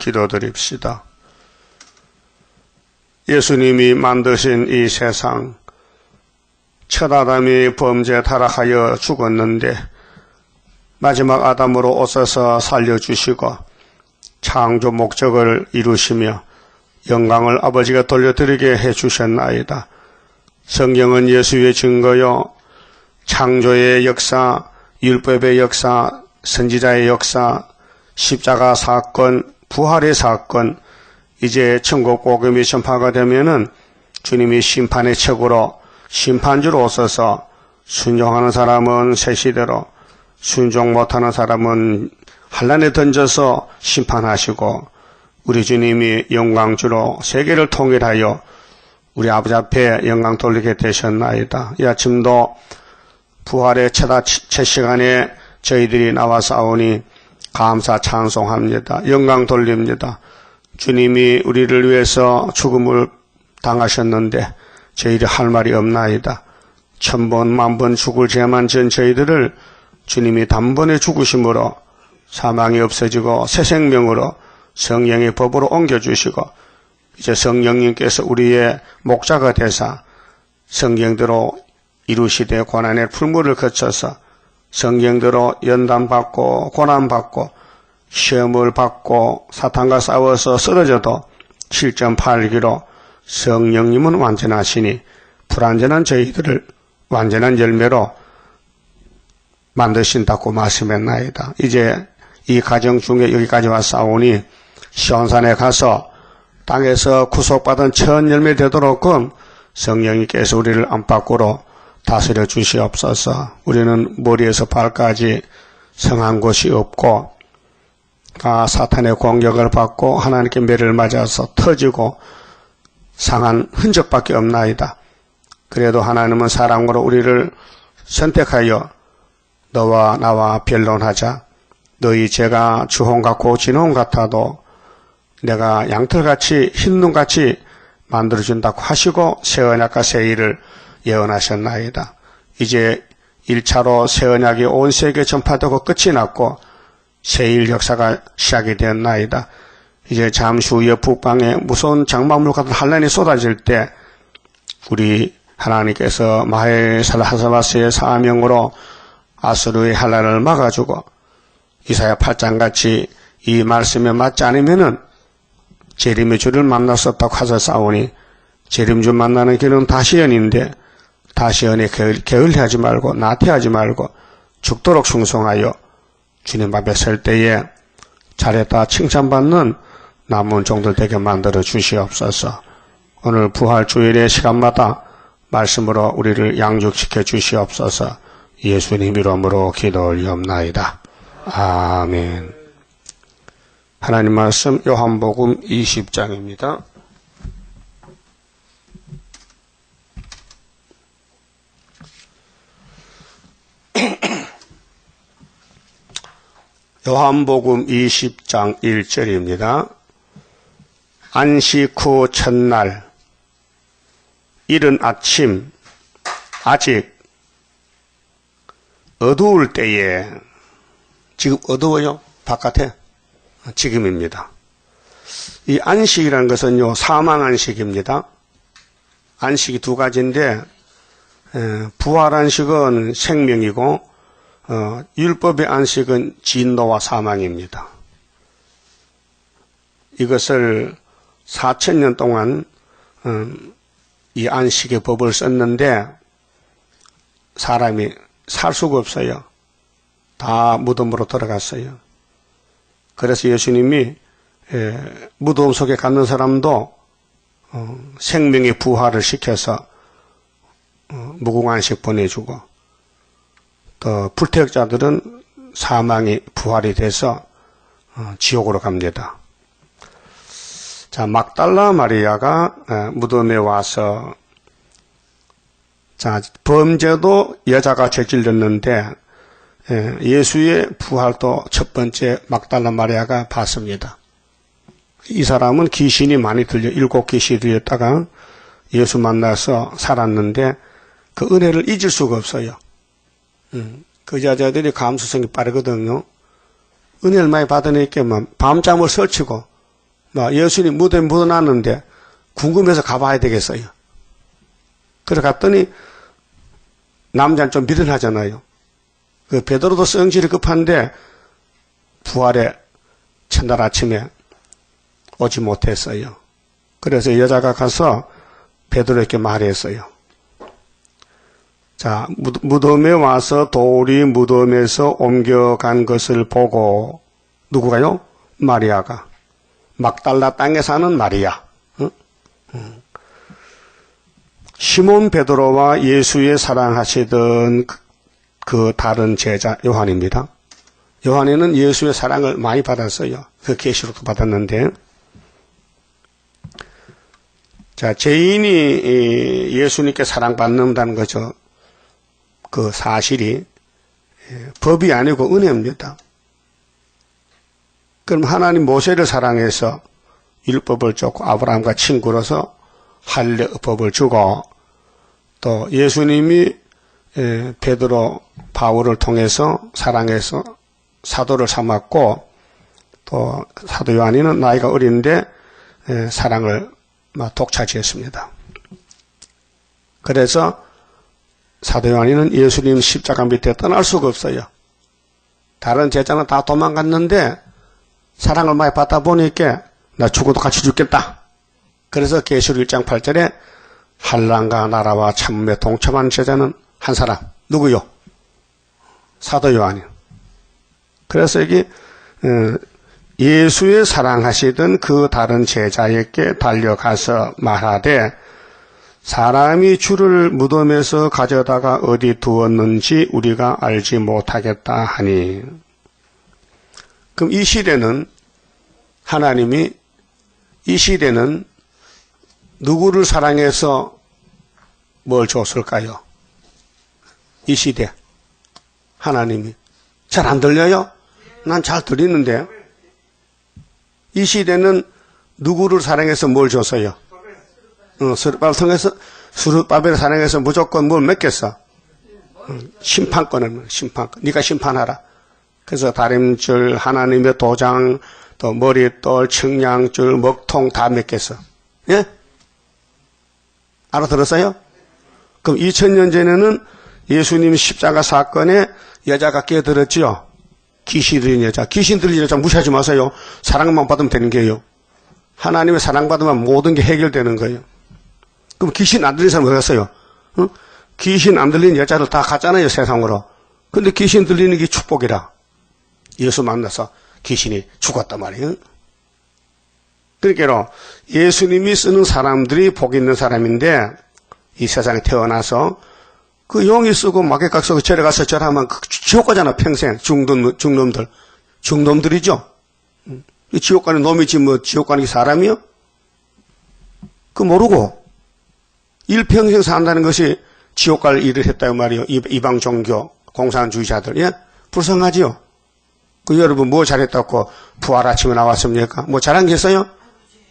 기도드립시다. 예수님이 만드신 이 세상, 첫 아담이 범죄 타락하여 죽었는데 마지막 아담으로 오셔서 살려주시고 창조 목적을 이루시며 영광을 아버지가 돌려드리게 해주셨나이다. 성경은 예수의 증거요, 창조의 역사, 율법의 역사, 선지자의 역사, 십자가 사건, 부활의 사건, 이제 천국 복음이 전파가 되면은 주님이 심판의 척으로 심판주로 오셔서 순종하는 사람은 새 시대로, 순종 못하는 사람은 환난에 던져서 심판하시고, 우리 주님이 영광주로 세계를 통일하여 우리 아버지 앞에 영광 돌리게 되셨나이다. 이 아침도 부활의 첫 시간에 저희들이 나와 싸우니 감사 찬송합니다. 영광 돌립니다. 주님이 우리를 위해서 죽음을 당하셨는데 저희들이 할 말이 없나이다. 1000번, 10,000번 죽을 죄만 진 저희들을 주님이 단번에 죽으심으로 사망이 없어지고 새 생명으로 성령의 법으로 옮겨주시고, 이제 성령님께서 우리의 목자가 되사 성경대로 이루시되 고난의 풀무를 거쳐서 성경대로 연단받고 고난받고 시험을 받고 사탄과 싸워서 쓰러져도 7.8기로 성령님은 완전하시니 불완전한 저희들을 완전한 열매로 만드신다고 말씀했나이다. 이제 이 가정 중에 여기까지 왔사오니 시온산에 가서 땅에서 구속받은 첫 열매 되도록 성령님께서 우리를 안팎으로 다스려 주시옵소서. 우리는 머리에서 발까지 성한 곳이 없고 사탄의 공격을 받고 하나님께 매를 맞아서 터지고 상한 흔적밖에 없나이다. 그래도 하나님은 사랑으로 우리를 선택하여 너와 나와 변론하자. 너희 죄가 주홍 같고 진홍 같아도 내가 양털같이 흰눈같이 만들어준다고 하시고 새 언약과 새 일을 예언하셨나이다. 이제 1차로 새 언약이 온 세계에 전파되고 끝이 났고 새 일 역사가 시작이 되었나이다. 이제 잠시 후에 북방에 무서운 장마물 같은 환란이 쏟아질 때 우리 하나님께서 마헬살하사바스의 사명으로 아수르의 환란을 막아주고 이사야 8장같이 이 말씀에 맞지 않으면은 재림의 주를 만났었다고 하셨사오니 재림주 만나는 길은 다시언인데 다시언에 게을리하지 말고 나태하지 말고 죽도록 충성하여 주님 앞에 설 때에 잘했다 칭찬받는 남은 종들 되게 만들어 주시옵소서. 오늘 부활 주일의 시간마다 말씀으로 우리를 양육시켜 주시옵소서. 예수님 이름으로 기도 올리옵나이다. 아멘. 하나님 말씀 요한복음 20장입니다. 요한복음 20장 1절입니다. 안식 후 첫날 이른 아침 아직 어두울 때에, 지금 어두워요? 바깥에? 지금입니다. 이 안식이라는 것은요, 사망 안식입니다. 안식이 두 가지인데, 부활 안식은 생명이고, 율법의 안식은 진노와 사망입니다. 이것을 4000년 동안, 이 안식의 법을 썼는데, 사람이 살 수가 없어요. 다 무덤으로 들어갔어요. 그래서 예수님이 무덤 속에 갔는 사람도 생명의 부활을 시켜서 무궁안식 보내주고, 또 불태역자들은 사망이 부활이 돼서 지옥으로 갑니다. 자, 막달라 마리아가 무덤에 와서, 자, 범죄도 여자가 저질렀는데 예수의 부활도 첫 번째 막달라 마리아가 봤습니다. 이 사람은 귀신이 많이 들려 7귀신이 들렸다가 예수 만나서 살았는데 그 은혜를 잊을 수가 없어요. 그 여자들이 감수성이 빠르거든요. 은혜를 많이 받으니까 밤잠을 설치고 예수님 무덤에 묻어놨는데 궁금해서 가봐야 되겠어요. 그래 갔더니 남자는 좀 미련하잖아요. 그 베드로도 성질이 급한데 부활의 첫날 아침에 오지 못했어요. 그래서 여자가 가서 베드로에게 말했어요. 자, 무덤에 와서 돌이 무덤에서 옮겨간 것을 보고 누구가요? 마리아가. 막달라 땅에 사는 마리아. 시몬 베드로와 예수의 사랑하시던 그 다른 제자 요한입니다. 요한이는 예수의 사랑을 많이 받았어요. 그 계시록도 받았는데. 자, 죄인이 예수님께 사랑받는다는 거죠. 그 사실이 법이 아니고 은혜입니다. 그럼 하나님 모세를 사랑해서 율법을 줬고 아브라함과 친구로서 할례법을 주고 또 예수님이 베드로 바울을 통해서 사랑해서 사도를 삼았고 또 사도 요한이는 나이가 어린데 사랑을 독차지했습니다. 그래서 사도 요한이는 예수님 십자가 밑에 떠날 수가 없어요. 다른 제자는 다 도망갔는데 사랑을 많이 받다 보니까 나 죽어도 같이 죽겠다. 그래서 계시록 1장 8절에 한란과 나라와 참음에 동참한 제자는 한 사람. 누구요? 사도 요한이요. 그래서 여기 예수의 사랑하시던 그 다른 제자에게 달려가서 말하되 사람이 주를 무덤에서 가져다가 어디 두었는지 우리가 알지 못하겠다 하니. 그럼 이 시대는 하나님이 이 시대는 누구를 사랑해서 뭘 줬을까요? 이 시대 하나님이. 잘 안 들려요? 난 잘 들리는데. 이 시대는 누구를 사랑해서 뭘 줬어요? 스룹바벨을 통해서 스룹바벨을 사랑해서 무조건 뭘 맺겠어? 심판권을 심판권. 네가 심판하라. 그래서 다림줄, 하나님의 도장, 또 머릿돌, 측량줄, 먹통 다 맺겠어. 예? 알아들었어요? 그럼 2000년 전에는 예수님 십자가 사건에 여자가 끼어들었지요. 귀신 들린 여자. 귀신 들린 여자 무시하지 마세요. 사랑만 받으면 되는 게요. 하나님의 사랑받으면 모든 게 해결되는 거예요. 그럼 귀신 안 들린 사람 어디 갔어요? 응? 귀신 안 들린 여자를 다 갔잖아요, 세상으로. 근데 귀신 들리는 게 축복이라. 예수 만나서 귀신이 죽었단 말이에요. 그러니까 예수님이 쓰는 사람들이 복 있는 사람인데 이 세상에 태어나서 그 용이 쓰고 마개각 쓰고 절에 가서 절하면 그 지옥 가잖아, 평생. 중놈들이죠. 지옥 가는 놈이지 뭐 지옥 가는 게 사람이요? 그 모르고 일평생 산다는 것이 지옥 갈 일을 했다고 말이요. 이방 종교 공산주의자들. 예? 불쌍하지요? 그 여러분 뭐 잘했다고 부활 아침에 나왔습니까? 뭐 잘한 게 있어요?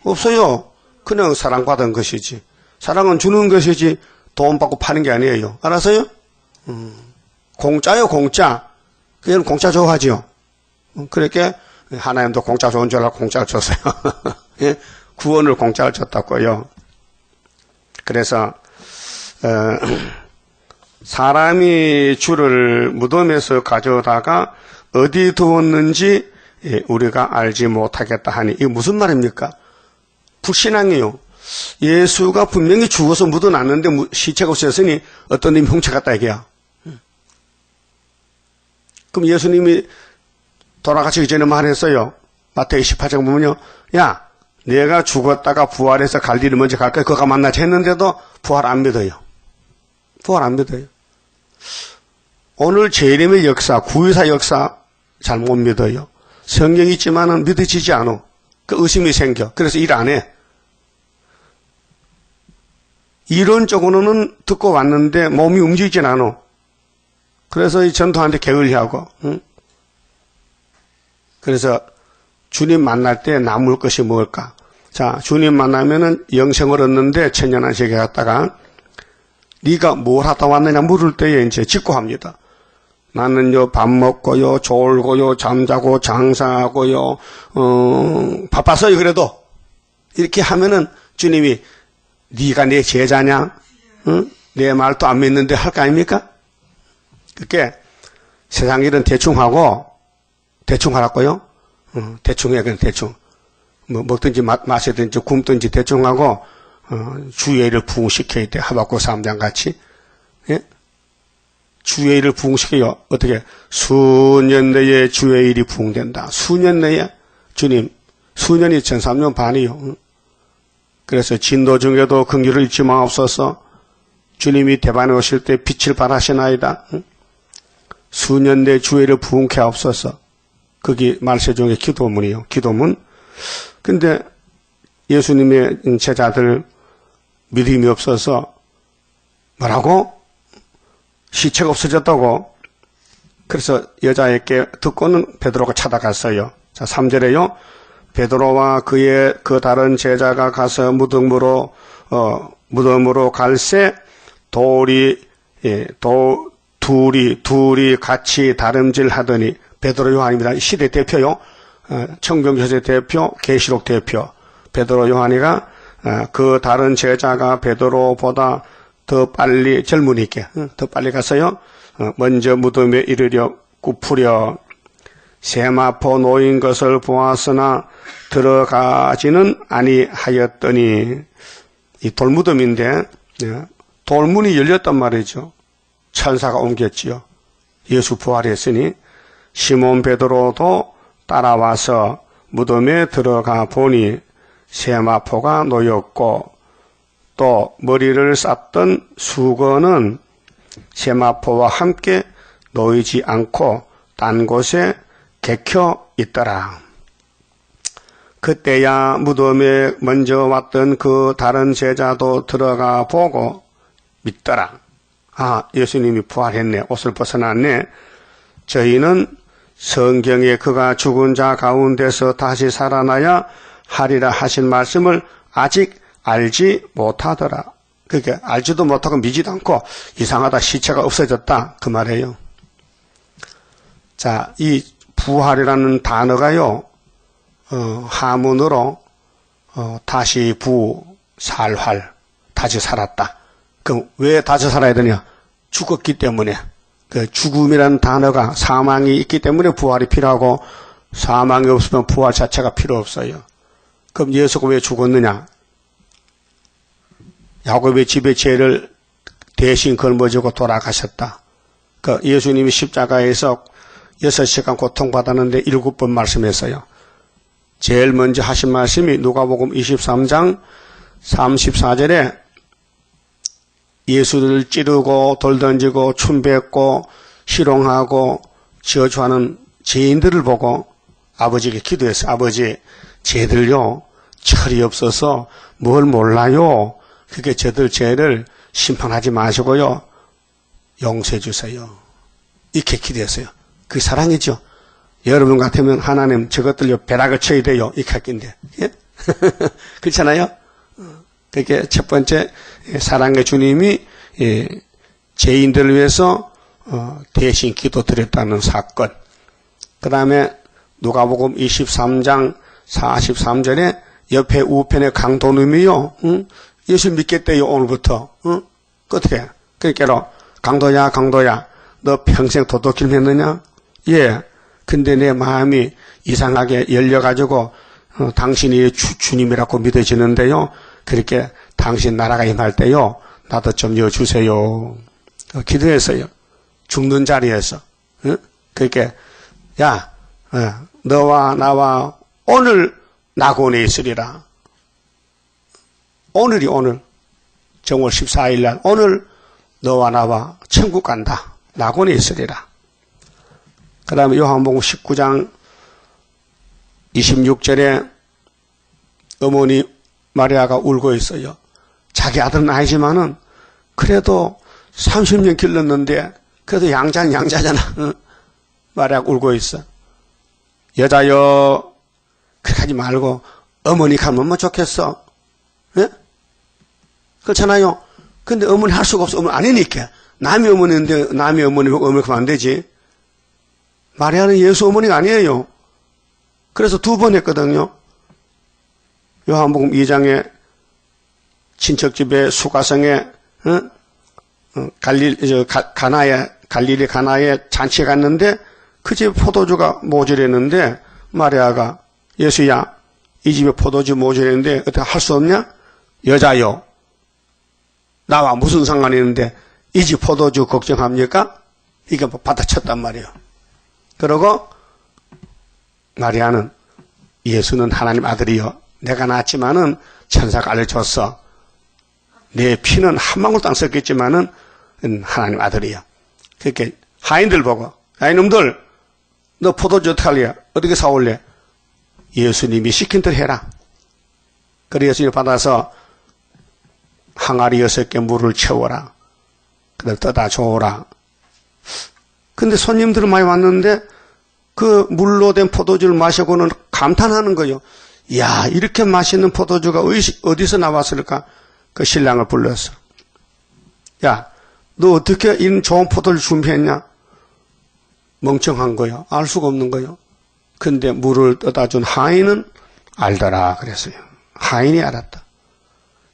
없어요. 그냥 사랑받은 것이지. 사랑은 주는 것이지 돈 받고 파는 게 아니에요. 알았어요? 공짜요, 공짜. 그냥 공짜 좋아하지요. 그렇게 하나님도 공짜 좋은 줄 알고 공짜를 줬어요. 예? 구원을 공짜를 줬다고요. 그래서 사람이 주를 무덤에서 가져다가 어디 두었는지 우리가 알지 못하겠다 하니 이게 무슨 말입니까? 불신앙이에요. 예수가 분명히 죽어서 묻어놨는데 시체가 없었으니 어떤 놈이 훔쳐갔다 이게야. 그럼 예수님이 돌아가시기 전에 말했어요. 마태복음 18장 보면요. 야, 내가 죽었다가 부활해서 갈 일을 먼저 갈 거야. 그가 만나지 했는데도 부활 안 믿어요. 부활 안 믿어요. 오늘 재림의 역사, 구유사 역사 잘 못 믿어요. 성경이 있지만은 믿어지지 않아. 그 의심이 생겨. 그래서 일 안 해. 이론적으로는 듣고 왔는데 몸이 움직이진 않아. 그래서 이 전도하는데 게을리하고. 응? 그래서 주님 만날 때 남을 것이 뭘까? 자, 주님 만나면은 영생을 얻는데 천년안식에 갔다가 네가 뭘 하다 왔느냐 물을 때에 이제 직고합니다. 나는요 밥 먹고요 졸고요 잠자고 장사하고요 바빴어요. 그래도 이렇게 하면은 주님이 네가 내 제자냐? 응? 내 말도 안 믿는데 할 거 아닙니까? 그렇게 세상 일은 대충 하고 대충 하라고요? 대충 해, 그냥 대충. 뭐 먹든지 마시든지 굶든지 대충 하고 주의 일을 부흥시켜야 돼. 하박국 3장 같이. 예? 주의 일을 부흥시켜요. 어떻게? 수년 내에 주의 일이 부흥된다. 수년 내에 주님 수년이 1300년 반이요. 그래서 진도 중에도 긍휼을 잊지 마옵소서. 주님이 대반에 오실 때 빛을 발하시나이다. 수년 내 주의 일을 부흥케 하옵소서. 그게 말세종의 기도문이요. 기도문. 근데 예수님의 제자들 믿음이 없어서 뭐라고? 시체가 없어졌다고. 그래서 여자에게 듣고는 베드로가 찾아갔어요. 자, 3절에요. 베드로와 그 다른 제자가 가서 무덤으로 갈새 둘이 같이 다름질 하더니 베드로 요한입니다. 시대 대표요. 청정교세 대표, 계시록 대표. 베드로 요한이가 그 다른 제자가 베드로보다 더 빨리 젊으니까 더 빨리 가서요. 먼저 무덤에 이르려 굽으려 세마포 놓인 것을 보았으나 들어가지는 아니하였더니 이 돌무덤인데 돌문이 열렸단 말이죠. 천사가 옮겼지요. 예수 부활했으니 시몬 베드로도 따라와서 무덤에 들어가 보니 세마포가 놓였고 또 머리를 쌌던 수건은 세마포와 함께 놓이지 않고 딴 곳에 개켜 있더라. 그때야 무덤에 먼저 왔던 그 다른 제자도 들어가 보고 믿더라. 아, 예수님이 부활했네. 옷을 벗어났네. 저희는 성경에 그가 죽은 자 가운데서 다시 살아나야 하리라 하신 말씀을 아직 알지 못하더라. 그러니까 알지도 못하고 믿지도 않고 이상하다, 시체가 없어졌다, 그 말이에요. 자, 이 부활이라는 단어가요, 하문으로 다시 살활, 다시 살았다. 그럼 왜 다시 살아야 되냐? 죽었기 때문에. 그 죽음이라는 단어가 사망이 있기 때문에 부활이 필요하고 사망이 없으면 부활 자체가 필요 없어요. 그럼 예수가 왜 죽었느냐? 야곱의 집의 죄를 대신 걸머지고 돌아가셨다. 그 예수님이 십자가에서 6시간 고통받았는데 7번 말씀했어요. 제일 먼저 하신 말씀이 누가복음 23장 34절에 예수를 찌르고 돌 던지고 춤뱉고 희롱하고 저주하는 죄인들을 보고 아버지에게 기도했어요. 아버지, 쟤들요 철이 없어서 뭘 몰라요. 그게 저들 죄를 심판하지 마시고요 용서해 주세요. 이렇게 기도했어요. 그게 사랑이죠. 여러분 같으면 하나님 저것들요 벼락을 쳐야 돼요. 이렇게 할 건데. 예? 그렇잖아요. 그게 첫 번째 사랑의 주님이 죄인들을 위해서 대신 기도드렸다는 사건. 그 다음에 누가복음 23장 43절에 옆에 우편에 강도님이요. 예수 믿겠대요 오늘부터. 어떻게? 그러니까 강도야 너 평생 도둑질 했느냐? 예. 근데 내 마음이 이상하게 열려가지고 당신이 주님이라고 믿어지는데요. 그렇게 당신 나라가 임할 때요. 나도 좀 여주세요. 기도했어요. 죽는 자리에서. 그렇게 야 너와 나와 오늘 낙원에 있으리라. 오늘이 오늘 정월 14일 날 오늘 너와 나와 천국 간다. 낙원에 있으리라. 그 다음에 요한복음 19장 26절에 어머니 마리아가 울고 있어요. 자기 아들은 아니지만은 그래도 30년 길렀는데 그래도 양자잖아. 마리아가 울고 있어. 여자여 그렇게 하지 말고 어머니 가면 뭐 좋겠어. 예? 그렇잖아요. 근데 어머니 할 수가 없어. 어머니 아니니까. 남의 어머니인데 남의 어머니 보고 어머니 가면 안 되지. 마리아는 예수 어머니가 아니에요. 그래서 2번 했거든요. 요한복음 2장에 친척집에 수가성에 갈릴리 가나에 잔치에 갔는데 그 집에 포도주가 모자랐는데 마리아가 예수야 이 집에 포도주 모자랐는데 어떻게 할 수 없냐? 여자요 나와 무슨 상관이 있는데 이 집 포도주 걱정합니까? 이게 받아쳤단 말이에요. 그러고 마리아는 예수는 하나님 아들이요 내가 낳았지만은 천사가 알려줬어. 내 피는 한 방울도 안 섞였지만은 하나님 아들이야. 그렇게 하인들 보고 야 이놈들 너 포도주 어떻게 할래? 어떻게 사올래? 예수님이 시킨 대로 해라. 그래 예수님이 받아서 항아리 6개 물을 채워라. 그걸 떠다 줘라. 근데 손님들은 많이 왔는데 그 물로 된 포도주를 마시고는 감탄하는 거예요. 야 이렇게 맛있는 포도주가 어디서 나왔을까? 그 신랑을 불렀어. 야 너 어떻게 이런 좋은 포도를 준비했냐? 멍청한 거요. 알 수가 없는 거요. 근데 물을 떠다 준 하인은 알더라 그랬어요. 하인이 알았다.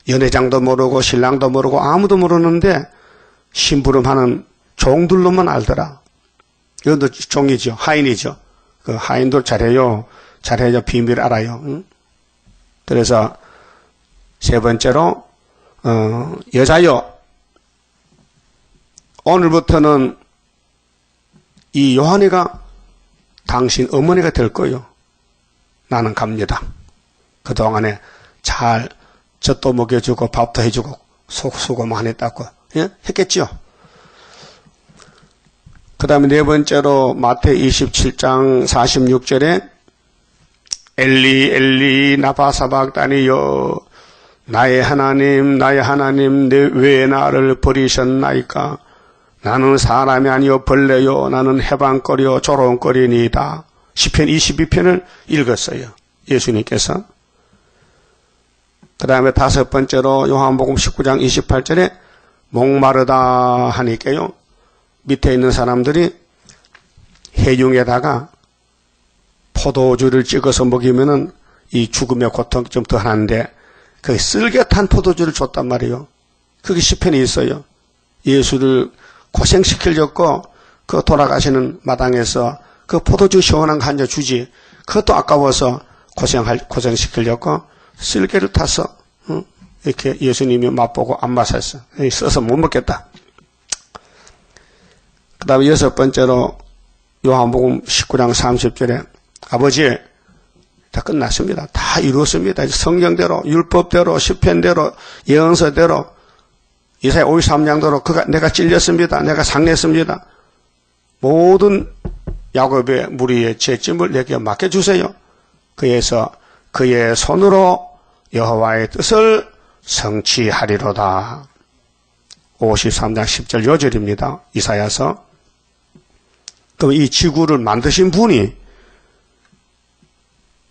연회장도 모르고 신랑도 모르고 아무도 모르는데 심부름하는 종들로만 알더라. 이것도 종이죠. 하인이죠. 그 하인도 잘해요. 비밀 알아요. 응? 그래서 세 번째로 여자요. 오늘부터는 이 요한이가 당신 어머니가 될 거요. 나는 갑니다. 그동안에 잘 젖도 먹여주고 밥도 해주고 수고 많이 했다고 했겠죠. 그 다음에 네 번째로 마태 27장 46절에 엘리 엘리 나바 사박다니여 나의 하나님 내 왜 나를 버리셨나이까 나는 사람이 아니요 벌레요 나는 해방거리요 조롱거리니이다. 시편 22편을 읽었어요. 예수님께서. 그 다음에 다섯 번째로 요한복음 19장 28절에 목마르다 하니까요. 밑에 있는 사람들이 해중에다가 포도주를 찍어서 먹이면은 이 죽음의 고통 좀 더 하는데 그 쓸개탄 포도주를 줬단 말이에요. 그게 시편에 있어요. 예수를 고생시키려고 그 돌아가시는 마당에서 그 포도주 시원한 거 한 잔 주지. 그것도 아까워서 고생시키려고 쓸개를 타서 이렇게 예수님이 맛보고 안 마셨어. 써서 못 먹겠다. 그 다음에 여섯 번째로 요한복음 19장 30절에 아버지 다 끝났습니다. 다 이루었습니다. 성경대로 율법대로 시편대로 예언서대로 이사야 53장대로 내가 찔렸습니다. 내가 상냈습니다. 모든 야곱의 무리의 죄짐을 내게 맡겨주세요. 그래서 그의 손으로 여호와의 뜻을 성취하리로다. 53장 10절 요절입니다. 이사야서. 그럼 이 지구를 만드신 분이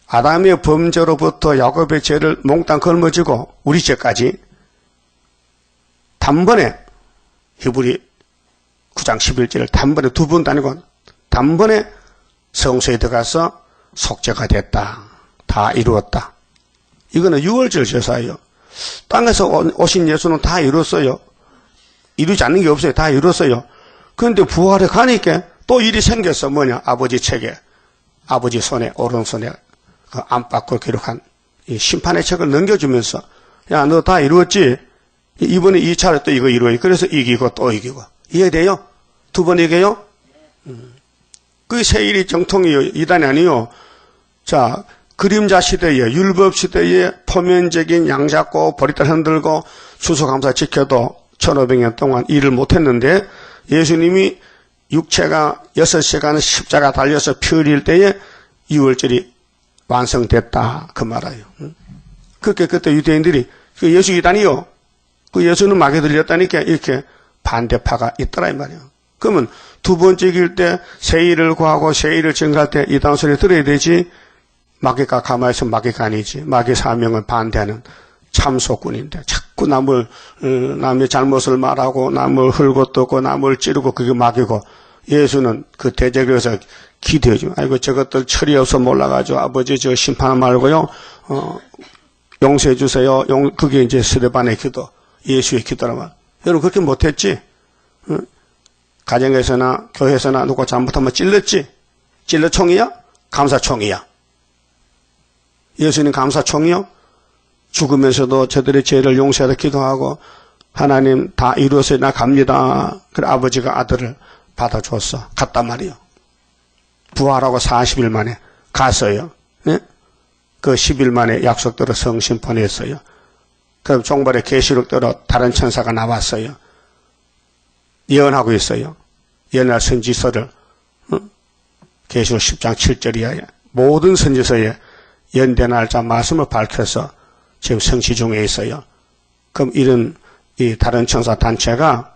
아담의 범죄로부터 야곱의 죄를 몽땅 걸머지고 우리 죄까지 단번에 히브리 9장 11절을 단번에 두 번도 아니고 단번에 성소에 들어가서 속죄가 됐다. 다 이루었다. 이거는 6월절 제사예요. 땅에서 오신 예수는 다 이뤘어요. 이루지 않는 게 없어요. 다 이뤘어요. 그런데 부활에 가니까 또 일이 생겼어. 뭐냐? 아버지 책에, 아버지 손에, 오른손에 그 안팎을 기록한 이 심판의 책을 넘겨주면서 야, 너 다 이루었지? 이번에 2차로 또 이거 이루어요. 그래서 이기고 또 이기고. 이해돼요? 두 번 이겨요? 그 세일이 정통이에요. 이단이 아니요. 자, 그림자 시대에, 율법 시대에 포면적인 양잡고 보리떡 흔들고 추수감사 지켜도 1500년 동안 일을 못했는데 예수님이 육체가 6시간 십자가 달려서 피 흘릴 때에 6월절이 완성됐다. 그 말이에요. 그렇게 그때 유대인들이 그 예수 이단이요. 그 예수는 마귀 들렸다니까 이렇게 반대파가 있더라 이 말이에요. 그러면 두 번째 이길 때 세일을 구하고 세일을 증가할 때 이단 소리 들어야 되지. 마귀가 가만히 있으면 마귀가 아니지. 마귀 사명을 반대하는 참소꾼인데 자꾸 남의 잘못을 말하고 남을 헐고 떠고 남을 찌르고 그게 마귀고 예수는 그 대적에서 기대어줘. 아이고 저것들 철이 없어 몰라가지고 아버지 저 심판 말고요. 용서해 주세요. 그게 이제 스데반의 기도, 예수의 기도라면. 여러분 그렇게 못했지? 응? 가정에서나 교회에서나 누가 잘못하면 찔렀지? 찔러총이야? 감사총이야? 예수님 감사총이요? 죽으면서도 저들의 죄를 용서하다 기도하고 하나님 다 이루어서 나 갑니다. 그래 아버지가 아들을 받아줬어. 갔단 말이요. 부활하고 40일 만에 갔어요. 네? 그 10일 만에 약속대로 성신 보냈어요. 그럼 종발의 계시록대로 다른 천사가 나왔어요. 예언하고 있어요. 옛날 선지서를 계시록 10장 7절이야. 모든 선지서에 연대 날짜 말씀을 밝혀서 지금 성취 중에 있어요. 그럼 이런 이 다른 천사 단체가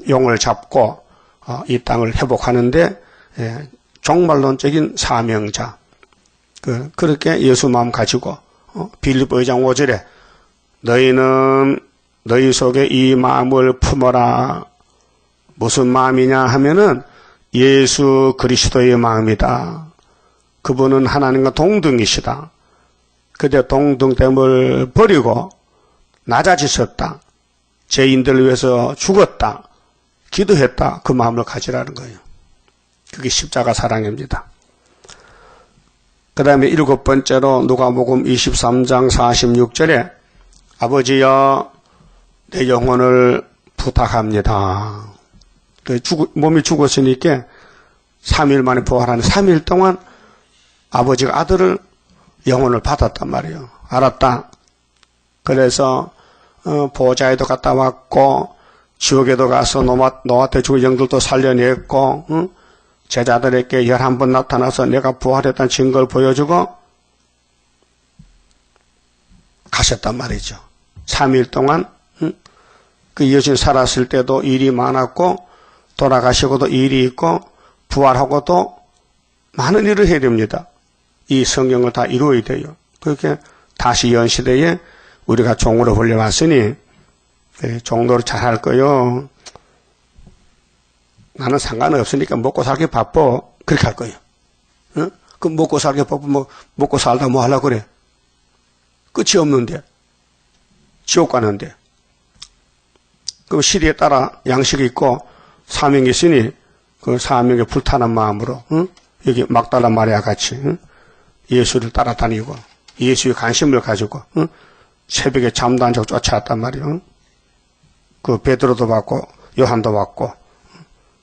용을 잡고 이 땅을 회복하는데 종말론적인 사명자 그렇게 예수 마음 가지고 빌립보 2장 5절에 너희는 너희 속에 이 마음을 품어라. 무슨 마음이냐 하면은 예수 그리스도의 마음이다. 그분은 하나님과 동등이시다. 그때 동등됨을 버리고 낮아지셨다. 죄인들을 위해서 죽었다. 기도했다. 그 마음을 가지라는 거예요. 그게 십자가 사랑입니다. 그 다음에 7번째로 누가복음 23장 46절에 아버지여 내 영혼을 부탁합니다. 몸이 죽었으니까 3일 만에 부활하는 3일 동안 아버지가 아들을 영혼을 받았단 말이에요. 알았다. 그래서 보호자에도 갔다 왔고 지옥에도 가서 노아때 죽은 영들도 살려냈고 제자들에게 11번 나타나서 내가 부활했다는 증거를 보여주고 가셨단 말이죠. 3일 동안 그 예수님 살았을 때도 일이 많았고 돌아가시고도 일이 있고 부활하고도 많은 일을 해야 됩니다. 이 성경을 다 이루어야 돼요. 그렇게 다시 연시대에 우리가 종으로 불려왔으니 종로로 잘할 거요. 나는 상관없으니까 먹고 살기 바빠. 그렇게 할 거예요. 응? 그럼 먹고 살기 바빠. 먹고 살다 뭐 하려고 그래? 끝이 없는데. 지옥 가는데. 그럼 시대에 따라 양식이 있고 사명이 있으니 그 사명에 불타는 마음으로 여기 막달라 마리아 같이 예수를 따라다니고 예수의 관심을 가지고 새벽에 잠도 안 자고 쫓아왔단 말이에요. 그 베드로도 받고 요한도 받고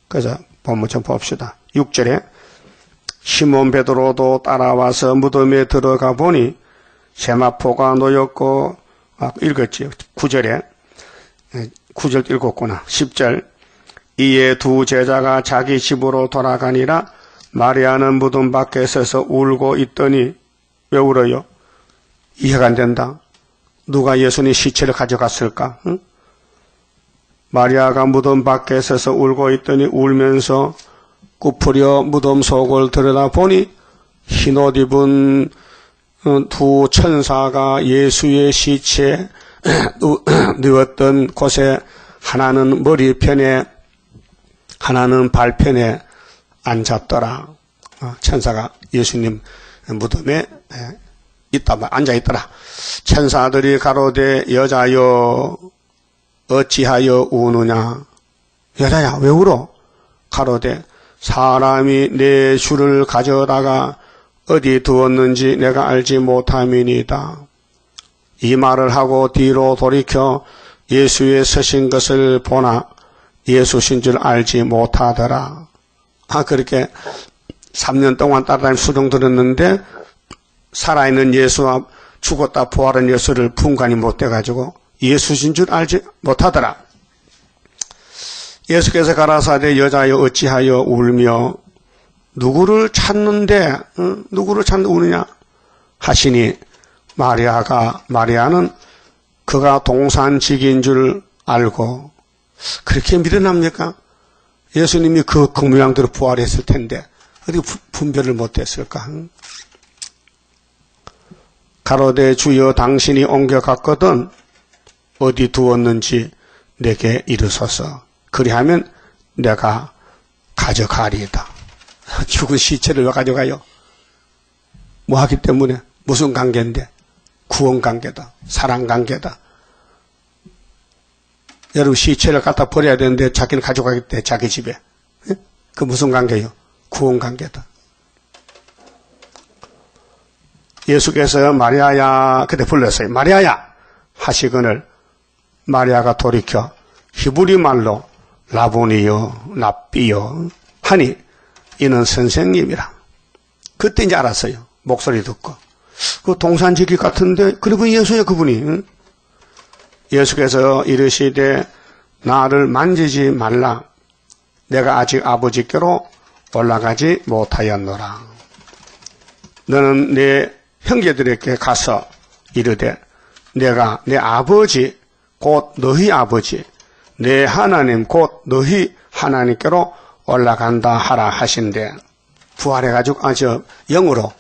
그래서 본문 좀 봅시다. 6절에 시몬 베드로도 따라와서 무덤에 들어가 보니 세마포가 놓였고 읽었지. 9절에 9절 읽었구나. 10절 이에 두 제자가 자기 집으로 돌아가니라. 마리아는 무덤 밖에 서서 울고 있더니 왜 울어요? 이해가 안 된다. 누가 예수님 시체를 가져갔을까? 응? 마리아가 무덤 밖에 서서 울고 있더니 울면서 굽으려 무덤 속을 들여다보니 흰옷 입은 두 천사가 예수의 시체에 누웠던 곳에 하나는 머리편에 하나는 발편에 앉았더라. 천사가 예수님 무덤에 앉아있더라. 천사들이 가로되 여자여 어찌하여 우느냐. 여자야 왜 울어? 가로되 사람이 내 주를 가져다가 어디 두었는지 내가 알지 못함이니이다. 이 말을 하고 뒤로 돌이켜 예수의 서신 것을 보나 예수신 줄 알지 못하더라. 그렇게 3년 동안 따라다니 수종 들었는데 살아있는 예수와 죽었다 부활한 예수를 분간이 못돼가지고 예수신 줄 알지 못하더라. 예수께서 가라사대 여자여 어찌하여 울며 누구를 찾는데 누구를 찾는 우느냐 하시니 마리아는 그가 동산직인 줄 알고 그렇게 미련합니까? 예수님이 그 모양대로 부활했을 텐데 어디 분별을 못했을까? 가로되 주여 당신이 옮겨갔거든 어디 두었는지 내게 이르소서. 그리하면 내가 가져가리이다. 죽은 시체를 왜 가져가요? 뭐 하기 때문에? 무슨 관계인데? 구원관계다. 사랑관계다. 여러분 시체를 갖다 버려야 되는데 자기는 가져가겠대. 자기 집에. 그 무슨 관계요? 구원관계다. 예수께서 마리아야 그때 불렀어요. 마리아야 하시거늘 마리아가 돌이켜 히브리 말로 라보니요 랍비요 하니 이는 선생님이라. 그때 이제 알았어요. 목소리 듣고. 그 동산지기 같은데 그리고 예수야 그분이. 예수께서 이르시되 나를 만지지 말라. 내가 아직 아버지께로 올라가지 못하였노라. 너는 내 형제들에게 가서 이르되 내가 내 아버지 곧 너희 아버지 내 하나님 곧 너희 하나님께로 올라간다 하라 하신대. 부활해가지고 영으로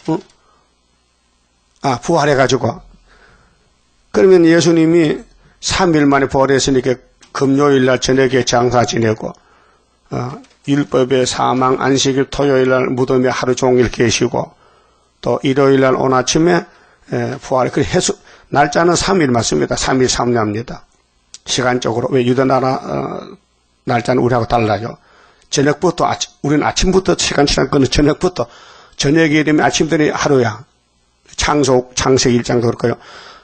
부활해가지고 그러면 예수님이 3일 만에 부활했으니까 금요일날 저녁에 장사 지내고 율법의 사망 안식일 토요일날 무덤에 하루 종일 계시고 또 일요일날 오늘 아침에 부활. 그 날짜는 3일 맞습니다. 3일 3냐입니다. 시간적으로. 왜 유대나라 날짜는 우리하고 달라요. 저녁부터 우리는 아침부터 시간 지난 거는 저녁부터 저녁이 되면 아침 되니 하루야. 창세기 1장도 그럴까요?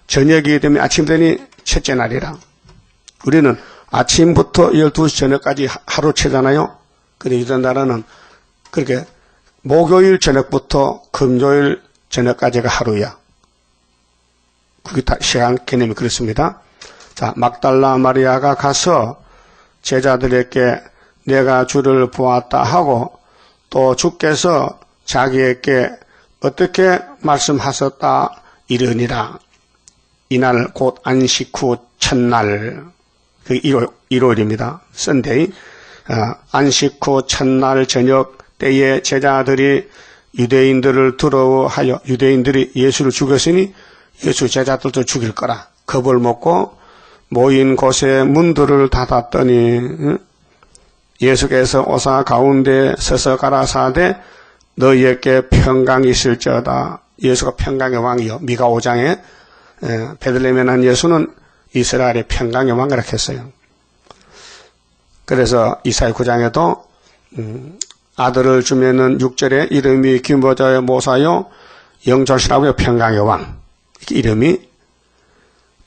저녁이 되면 아침 되니 첫째 날이라. 우리는 아침부터 12시 저녁까지 하루 채잖아요. 근데 유대나라는 그렇게 목요일 저녁부터 금요일 저녁까지가 하루야. 그게 다 시간 개념이 그렇습니다. 자, 막달라 마리아가 가서 제자들에게 내가 주를 보았다 하고 또 주께서 자기에게 어떻게 말씀하셨다 이르니라. 이날 곧 안식 후 첫날, 그 일요일입니다. 썬데이. 안식 후 첫날 저녁 때에 제자들이 유대인들을 두려워하여 유대인들이 예수를 죽였으니 예수 제자들도 죽일 거라 겁을 먹고 모인 곳에 문들을 닫았더니 예수께서 오사 가운데 서서 가라사대 너희에게 평강이 있을지어다. 예수가 평강의 왕이요. 미가 5장에 베들레헴에 난 예수는 이스라엘의 평강의 왕이라 했어요. 그래서 이사야 9장에도 아들을 주면은 6절에 이름이 기모자여 모사요 영절시라고요. 평강의 왕. 이름이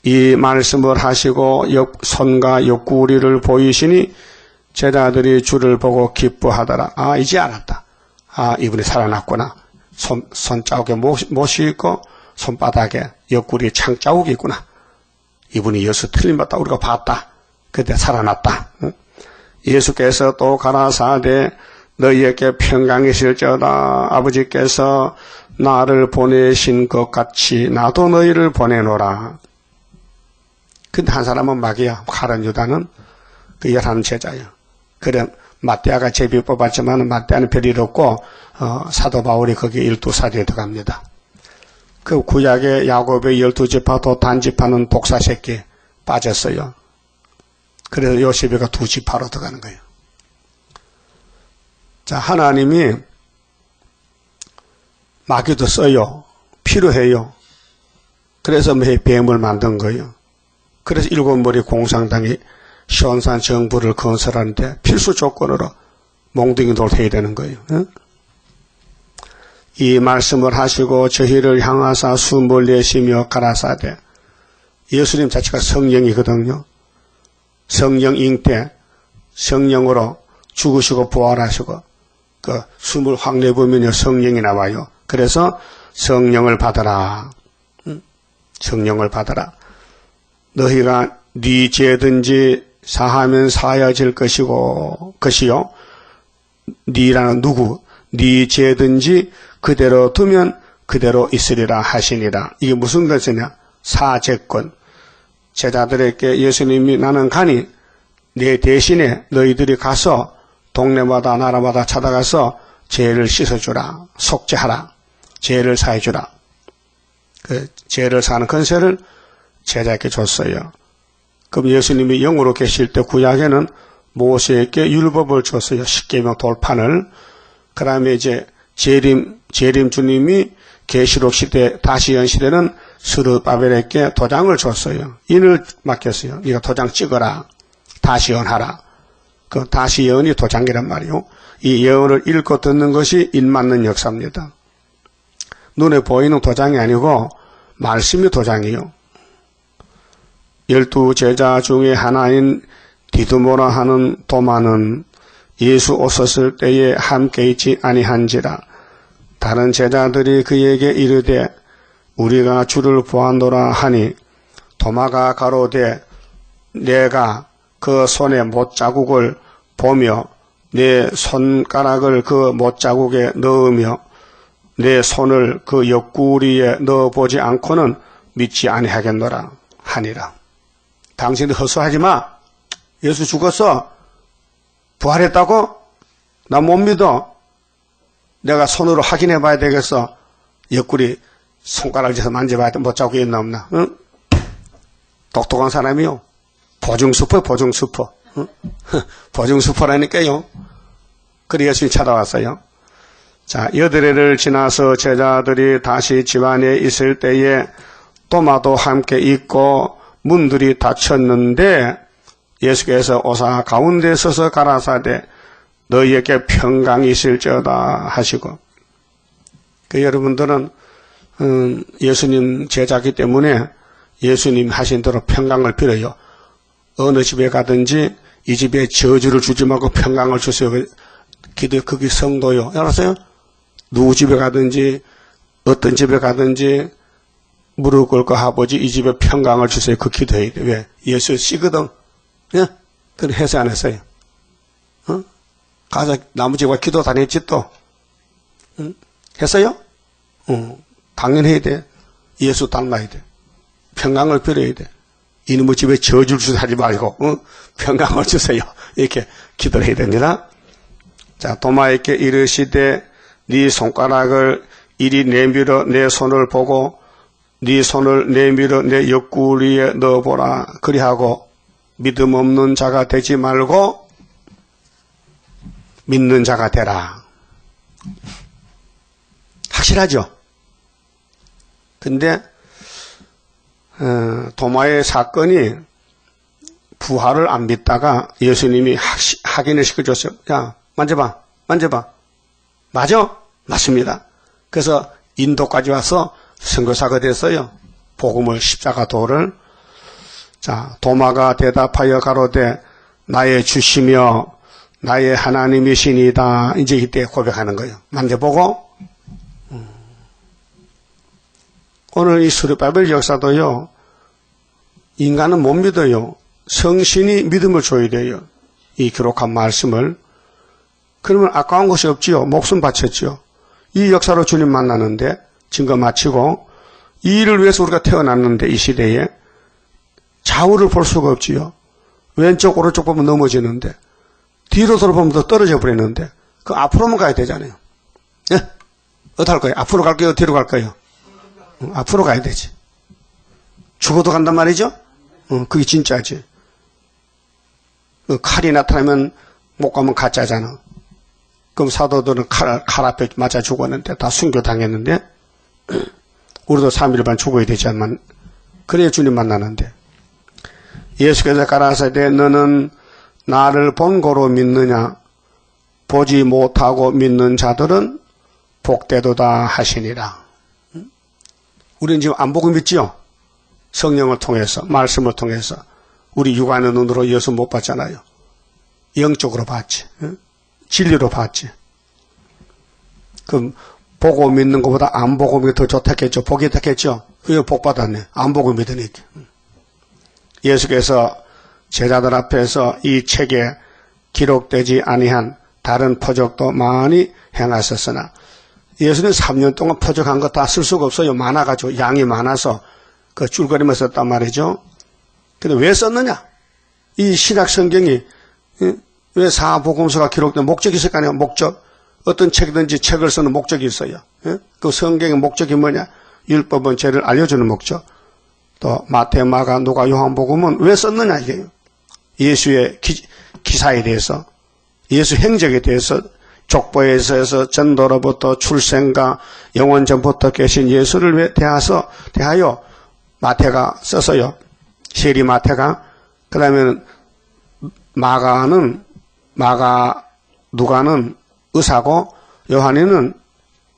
이 말씀을 하시고 손과 옆구리를 보이시니 제자들이 주를 보고 기뻐하더라. 이제 알았다. 이분이 살아났구나. 손자국에 못이 있고 손바닥에 옆구리에 창자국이 있구나. 이분이 예수 틀림받다 우리가 봤다. 그때 살아났다. 예수께서 또 가라사대 너희에게 평강이 있을지어다. 아버지께서 나를 보내신 것 같이 나도 너희를 보내노라. 근데 한 사람은 마귀야. 가룟 유다는 그 11 제자예요. 그래 마태아가 제비 뽑았지만 마태아는 별일 없고 사도 바울이 거기에 12사도에 들어갑니다. 그 구약의 야곱의 12지파도 단지파는 독사 새끼에 빠졌어요. 그래서 요셉이가 2지파로 들어가는 거예요. 자, 하나님이 마귀도 써요. 필요해요. 그래서 뱀을 만든 거예요. 그래서 7머리 공산당이 시온산 정부를 건설하는데 필수 조건으로 몽둥이 돌 해야 되는 거예요. 이 말씀을 하시고 저희를 향하사 숨을 내쉬며 가라사대. 예수님 자체가 성령이거든요. 성령 잉태, 성령으로 죽으시고 부활하시고 그 숨을 확 내보면 성령이 나와요. 그래서 성령을 받아라. 성령을 받아라. 너희가 네 죄든지 사하면 사하여질 것이요. 네라는 누구? 네 죄든지 그대로 두면 그대로 있으리라 하시니라. 이게 무슨 것이냐? 사죄권. 제자들에게 예수님이 나는 가니 내 대신에 너희들이 가서 동네마다 나라마다 찾아가서 죄를 씻어주라. 속죄하라. 죄를 사해주라. 그 죄를 사는 권세를 제자에게 줬어요. 그럼 예수님이 영으로 계실 때 구약에는 모세에게 율법을 줬어요. 십계명 돌판을. 그 다음에 이제 재림 주님이 계시록 시대, 다시연 시대는 스룹바벨에게 도장을 줬어요. 인을 맡겼어요. 네가 도장 찍어라. 다시 예언하라. 그 다시 예언이 도장이란 말이요. 이 예언을 읽고 듣는 것이 인 맞는 역사입니다. 눈에 보이는 도장이 아니고 말씀이 도장이요. 12 제자 중에 하나인 디두모라 하는 도마는 예수 오셨을 때에 함께 있지 아니한지라. 다른 제자들이 그에게 이르되 우리가 주를 보았노라 하니 도마가 가로되 내가 그 손에 못자국을 보며 내 손가락을 그 못자국에 넣으며 내 손을 그 옆구리에 넣어보지 않고는 믿지 아니하겠노라 하니라. 당신들 헛소하지 마. 예수 죽었어. 부활했다고? 나 못 믿어. 내가 손으로 확인해 봐야 되겠어. 옆구리 손가락을 져서 만져봐야 돼. 못자국이 있나 없나. 응? 똑똑한 사람이요. 보증수퍼. 응? 보증수퍼라니까요. 그래 예수님이 찾아왔어요. 자, 여드레를 지나서 제자들이 다시 집안에 있을 때에 도마도 함께 있고 문들이 닫혔는데 예수께서 오사 가운데 서서 가라사대 너희에게 평강이 있을지어다 하시고, 여러분들은 예수님 제자기 때문에 예수님 하신 대로 평강을 빌어요. 어느 집에 가든지 이 집에 저주를 주지 말고 평강을 주세요. 기도 그게 성도요. 알았어요? 누구 집에 가든지 어떤 집에 가든지 무릎 꿇고 아버지 이 집에 평강을 주세요. 그 기도해야 돼. 왜? 예수 씨거든. 예? 그래 해서 안 했어요. 어? 가서 나머지와 기도 다녔지 또. 응? 했어요? 당연히 해야 돼. 예수 닮아야 돼. 평강을 빌어야 돼. 이놈의 집에 저주를 하지 말고 평강을 주세요. 이렇게 기도를 해야 됩니다. 자, 도마에게 이르시되 네 손가락을 이리 내밀어 내 손을 보고 네 손을 내밀어 내 옆구리에 넣어보라. 그리하고 믿음 없는 자가 되지 말고 믿는 자가 되라. 확실하죠? 근데 도마의 사건이 부활을 안 믿다가 예수님이 확인을 시켜줬어요. 야, 만져봐. 맞아? 맞습니다. 그래서 인도까지 와서 선교사가 됐어요. 복음을 십자가 도를. 자, 도마가 대답하여 가로되 나의 주시며 나의 하나님이시니다. 이제 이때 고백하는 거예요. 만져보고. 오늘 이 스룹바벨 역사도요. 인간은 못 믿어요. 성신이 믿음을 줘야 돼요. 이 기록한 말씀을. 그러면 아까운 것이 없지요. 목숨 바쳤지요. 이 역사로 주님 만나는데 증거 마치고 이 일을 위해서 우리가 태어났는데 이 시대에 좌우를 볼 수가 없지요. 왼쪽 오른쪽 보면 넘어지는데 뒤로 돌아보면 더 떨어져 버리는데 그 앞으로만 가야 되잖아요. 예? 어떻게 할 거예요? 앞으로 갈까요? 뒤로 갈까요? 앞으로 가야 되지. 죽어도 간단 말이죠? 그게 진짜지. 칼이 나타나면 못 가면 가짜잖아. 그럼 사도들은 칼 앞에 맞아 죽었는데 다 순교당했는데 우리도 3일 반 죽어야 되지만 그래야 주님 만나는데 예수께서 가라사대 너는 나를 본고로 믿느냐 보지 못하고 믿는 자들은 복되도다 하시니라. 우리는 지금 안 보고 믿지요? 성령을 통해서 말씀을 통해서 우리 육안의 눈으로 예수 못 봤잖아요. 영적으로 봤지. 진리로 봤지. 그럼 보고 믿는 것보다 안 보고 믿는 게 더 좋다겠죠. 보기 좋겠죠. 그게 복 받았네. 안 보고 믿으니까. 예수께서 제자들 앞에서 이 책에 기록되지 아니한 다른 표적도 많이 행하셨으나 예수는 3년 동안 표적한 거 다 쓸 수가 없어요. 많아가지고 양이 많아서 그 줄거리만 썼단 말이죠. 근데 왜 썼느냐? 이 신약 성경이 왜 사복음서가 기록된 목적이 있을 거 아니에요. 목적. 어떤 책이든지 책을 쓰는 목적이 있어요. 그 성경의 목적이 뭐냐? 율법은 죄를 알려주는 목적. 또 마태, 마가, 누가, 요한복음은 왜 썼느냐 이게요. 예수의 기사에 대해서, 예수 행적에 대해서, 족보에서 전도로부터 출생과 영원전부터 계신 예수를 대하여 마태가 썼어요. 세리 마태가. 그 다음에는 누가는 의사고 요한이는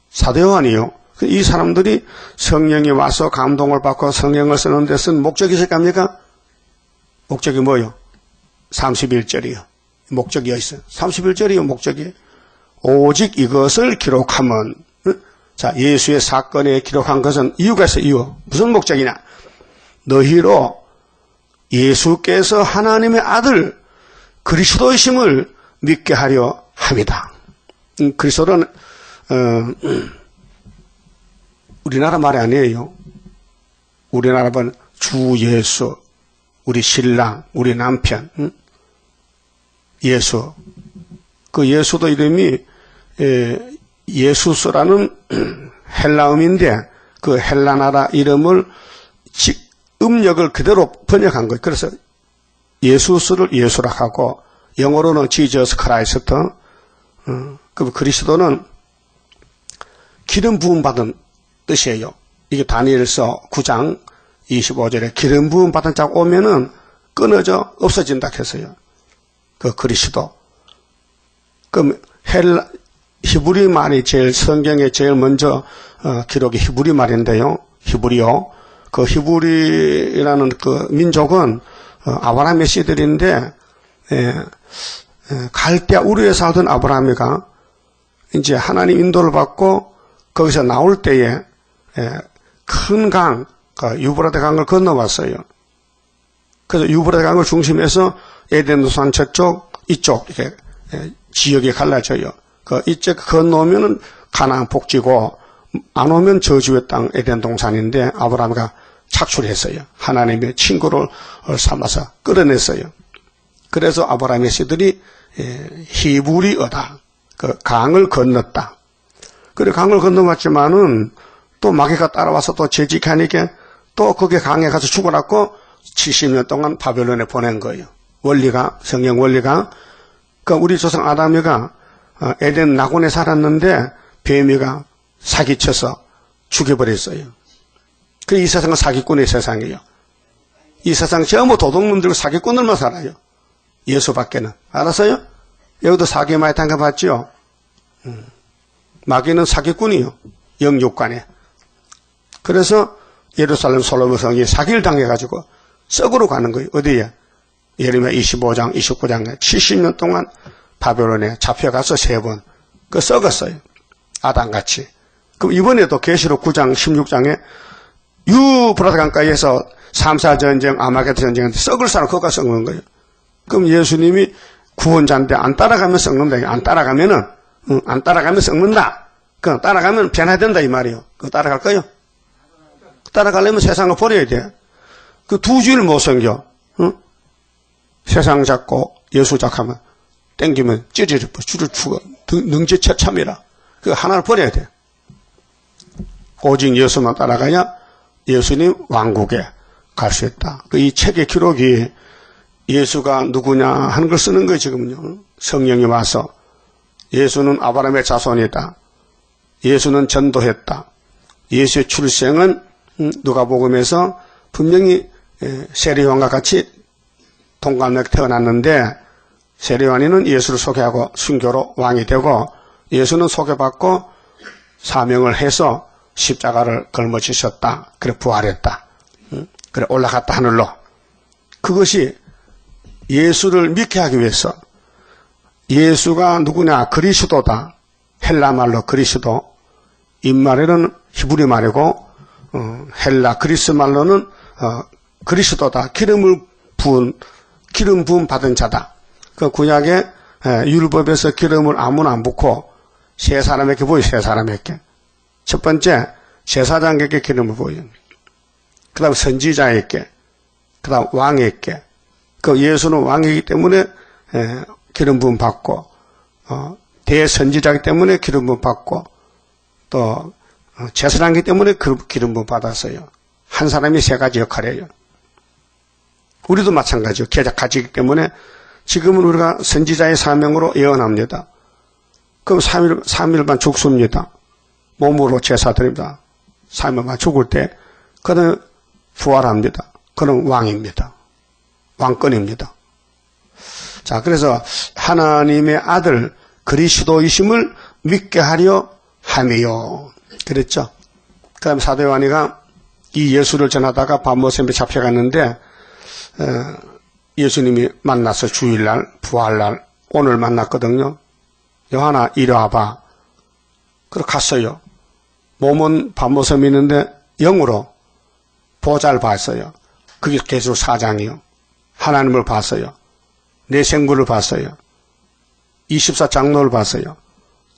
사도 요한이요. 이 사람들이 성령이 와서 감동을 받고 성령을 쓰는 데서는 목적이 있을까입니까? 목적이 뭐요? 31절이요. 목적이 있어요. 31절이요, 목적이. 오직 이것을 기록하면, 자, 예수의 사건에 기록한 것은 이유가 있어요, 이유. 무슨 목적이냐? 너희로 예수께서 하나님의 아들 그리스도이심을 믿게 하려 함이다. 그리스도는 우리나라 말이 아니에요. 우리나라 말 주 예수, 우리 신랑, 우리 남편, 예수. 그 예수도 이름이 예수스라는 헬라음인데 그 헬라 나라 이름을 음력을 그대로 번역한 거예요. 그래서 예수스를 예수라 하고 영어로는 지저스 크라이스트. 그 그리스도는 기름 부음 받은 뜻이에요. 이게 다니엘서 9장 25절에 기름 부음 받은 자가 오면은 끊어져 없어진다 했어요. 그 그리스도. 그럼 히브리 말이 제일 성경에 제일 먼저 기록이 히브리 말인데요. 히브리요. 그 히브리라는 그 민족은 아브라함의 씨들인데 갈대아 우르에 살던 아브라함이가 이제 하나님 인도를 받고 거기서 나올 때에 큰 강, 유브라데 강을 건너왔어요. 그래서 유브라데 강을 중심해서 에덴 동산 저쪽, 이쪽 이렇게 지역이 갈라져요. 그 이쪽 건너오면은 가나안 복지고 안 오면 저주의 땅 에덴 동산인데 아브라함이 착출했어요. 하나님의 친구를 삼아서 끌어냈어요. 그래서 아브라함의 씨들이 히브리어다. 그 강을 건넜다. 그래 강을 건너왔지만은 또 마귀가 따라와서 또 재직하니까 또 거기 강에 가서 죽어놨고 70년 동안 바벨론에 보낸 거예요. 원리가 성경 원리가 그 우리 조상 아담이가 에덴 낙원에 살았는데 뱀이가 사기쳐서 죽여버렸어요. 그 이 세상은 사기꾼의 세상이에요. 이 세상 전부 도둑놈들과 사기꾼들만 살아요. 예수밖에는. 알았어요? 여기도 사기 많이 당해봤죠? 마귀는 사기꾼이요. 영육간에. 그래서 예루살렘 솔로몬 성이 사기를 당해가지고 썩으로 가는 거예요. 어디에? 예레미야 25장, 29장에 70년 동안 바벨론에 잡혀가서 3번 그 썩었어요. 아담같이. 그럼 이번에도 계시록 9장, 16장에 유브라데 강가에서 3사 전쟁, 아마겟 전쟁인데 썩을 사람 그거가 썩는 거예요. 그럼 예수님이 구원자인데 안 따라가면 썩는다. 안 따라가면 썩는다. 그 따라가면 변화된다 이 말이에요. 그거 따라갈 거예요? 따라가려면 세상을 버려야 돼. 그 두 주일 못 섬겨. 세상 잡고 예수 잡하면 땡기면 찌질을 줄을 추고 능지처참이라. 그 하나를 버려야 돼. 오직 예수만 따라가야 예수님 왕국에 갈 수 있다. 이 책의 기록이 예수가 누구냐 하는 걸 쓰는 거예요, 지금은요. 성령이 와서. 예수는 아브라함의 자손이다. 예수는 전도했다. 예수의 출생은 누가복음에서 분명히 세례요한과 같이 동갑내에 태어났는데 세례요한이는 예수를 소개하고 순교로 왕이 되고 예수는 소개받고 사명을 해서 십자가를 걸머지셨다. 그래 부활했다. 그래 올라갔다 하늘로. 그것이 예수를 믿게 하기 위해서 예수가 누구냐? 그리스도다. 헬라말로 그리스도. 입말에는 히브리 말이고 헬라 그리스 말로는 그리스도다. 기름 부음 받은 자다. 그 구약에 율법에서 기름을 아무나 안 붓고 세 사람에게 보여. 세 사람에게. 첫 번째 제사장에게 기름을 보여. 그 다음 선지자에게. 그 다음 왕에게. 그 예수는 왕이기 때문에 기름 부음 받고 대선지자이기 때문에 기름 부음 받고 또 제사장이기 때문에 기름 부음 받았어요. 한 사람이 세 가지 역할이에요. 우리도 마찬가지요. 가지이기 때문에 지금은 우리가 선지자의 사명으로 예언합니다. 그럼 3일만 죽습니다. 몸으로 제사 드립니다. 3일만 죽을 때 그다음에 부활합니다. 그럼 왕입니다. 왕권입니다. 자, 그래서 하나님의 아들 그리스도이심을 믿게 하려 함이요. 그랬죠. 그 다음에 사도 요한이가 이 예수를 전하다가 밤모섬에 잡혀갔는데 예수님이 만나서 주일날, 부활날, 오늘 만났거든요. 요한아, 이리 와봐. 그리고 갔어요. 몸은 밤모섬에 있는데 영으로 보좌를 봤어요. 그게 계시록 4장이요. 하나님을 봤어요. 내 생물을 봤어요. 24장로를 봤어요.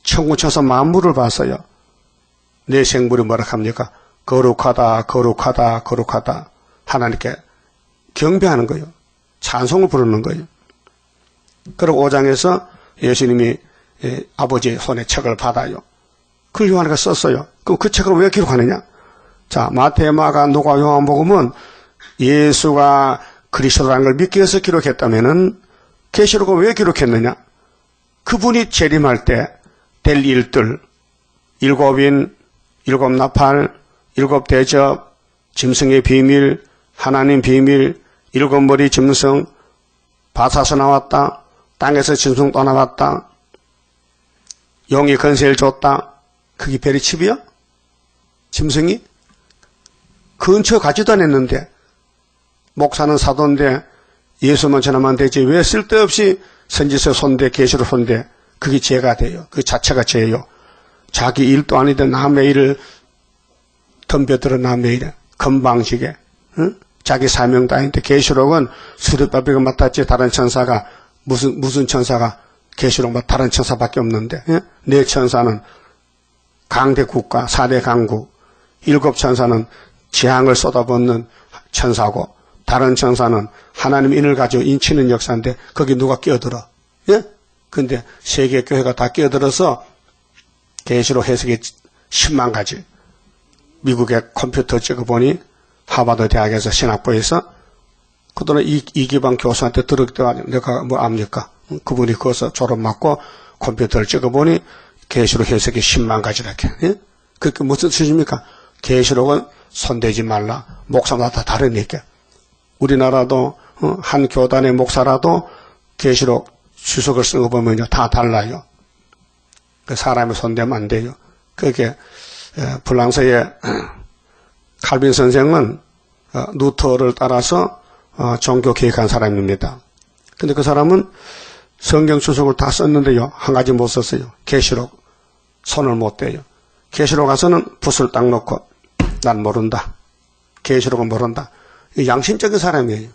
천구천사 만물을 봤어요. 내 생물이 뭐라 합니까? 거룩하다, 거룩하다, 거룩하다. 하나님께 경배하는 거예요. 찬송을 부르는 거예요. 그리고 5장에서 예수님이 아버지의 손에 책을 받아요. 그걸 요한이가 썼어요. 그럼 그 책을 왜 기록하느냐? 자, 마태, 마가, 누가, 요한복음은 예수가 그리스도라는 걸 믿기 위해서 기록했다면은 계시록은 왜 기록했느냐? 그분이 재림할 때 될 일들, 7인, 7나팔, 7대접, 짐승의 비밀, 하나님 비밀, 7머리 짐승, 바사서 나왔다, 땅에서 짐승 또 나왔다, 용이 건세를 줬다. 그게 베리칩이야? 짐승이? 근처 가지도 않았는데 목사는 사도인데 예수만 전하면 되지 왜 쓸데없이 선지서 손대 계시록 손대. 그게 죄가 돼요. 그 자체가 죄예요. 자기 일도 아니던 남의 일을 덤벼들어 남의 일에 건방지게 응? 자기 사명도 아닌데 계시록은 수르바벨이 맡았지 다른 천사가 무슨 천사가 계시록 다른 천사밖에 없는데 예? 네 천사는 강대 국가 4대 강국 7 천사는 재앙을 쏟아붓는 천사고 다른 천사는 하나님 인을 가지고 인치는 역사인데 거기 누가 끼어들어? 예? 근데 세계 교회가 다 끼어들어서 계시록 해석이 10만 가지. 미국의 컴퓨터 찍어보니 하버드 대학에서 신학부에서 그동안 이기방 교수한테 들었더니 내가 뭐 압니까? 그분이 거기서 졸업 맞고 컴퓨터를 찍어보니 계시록 해석이 10만 가지라게. 예? 그게 무슨 뜻입니까? 계시록은 손대지 말라. 목사마다 다 다르니까. 우리나라도 한 교단의 목사라도 계시록 주석을 쓴 거 보면요 다 달라요. 그 사람이 손대면 안 돼요. 그게 프랑스의 칼빈 선생은 루터를 따라서 종교 개혁한 사람입니다. 근데 그 사람은 성경 주석을 다 썼는데요 한 가지 못 썼어요. 계시록 손을 못 대요. 계시록 가서는 붓을 딱 놓고 난 모른다. 계시록은 모른다. 양심적인 사람이에요.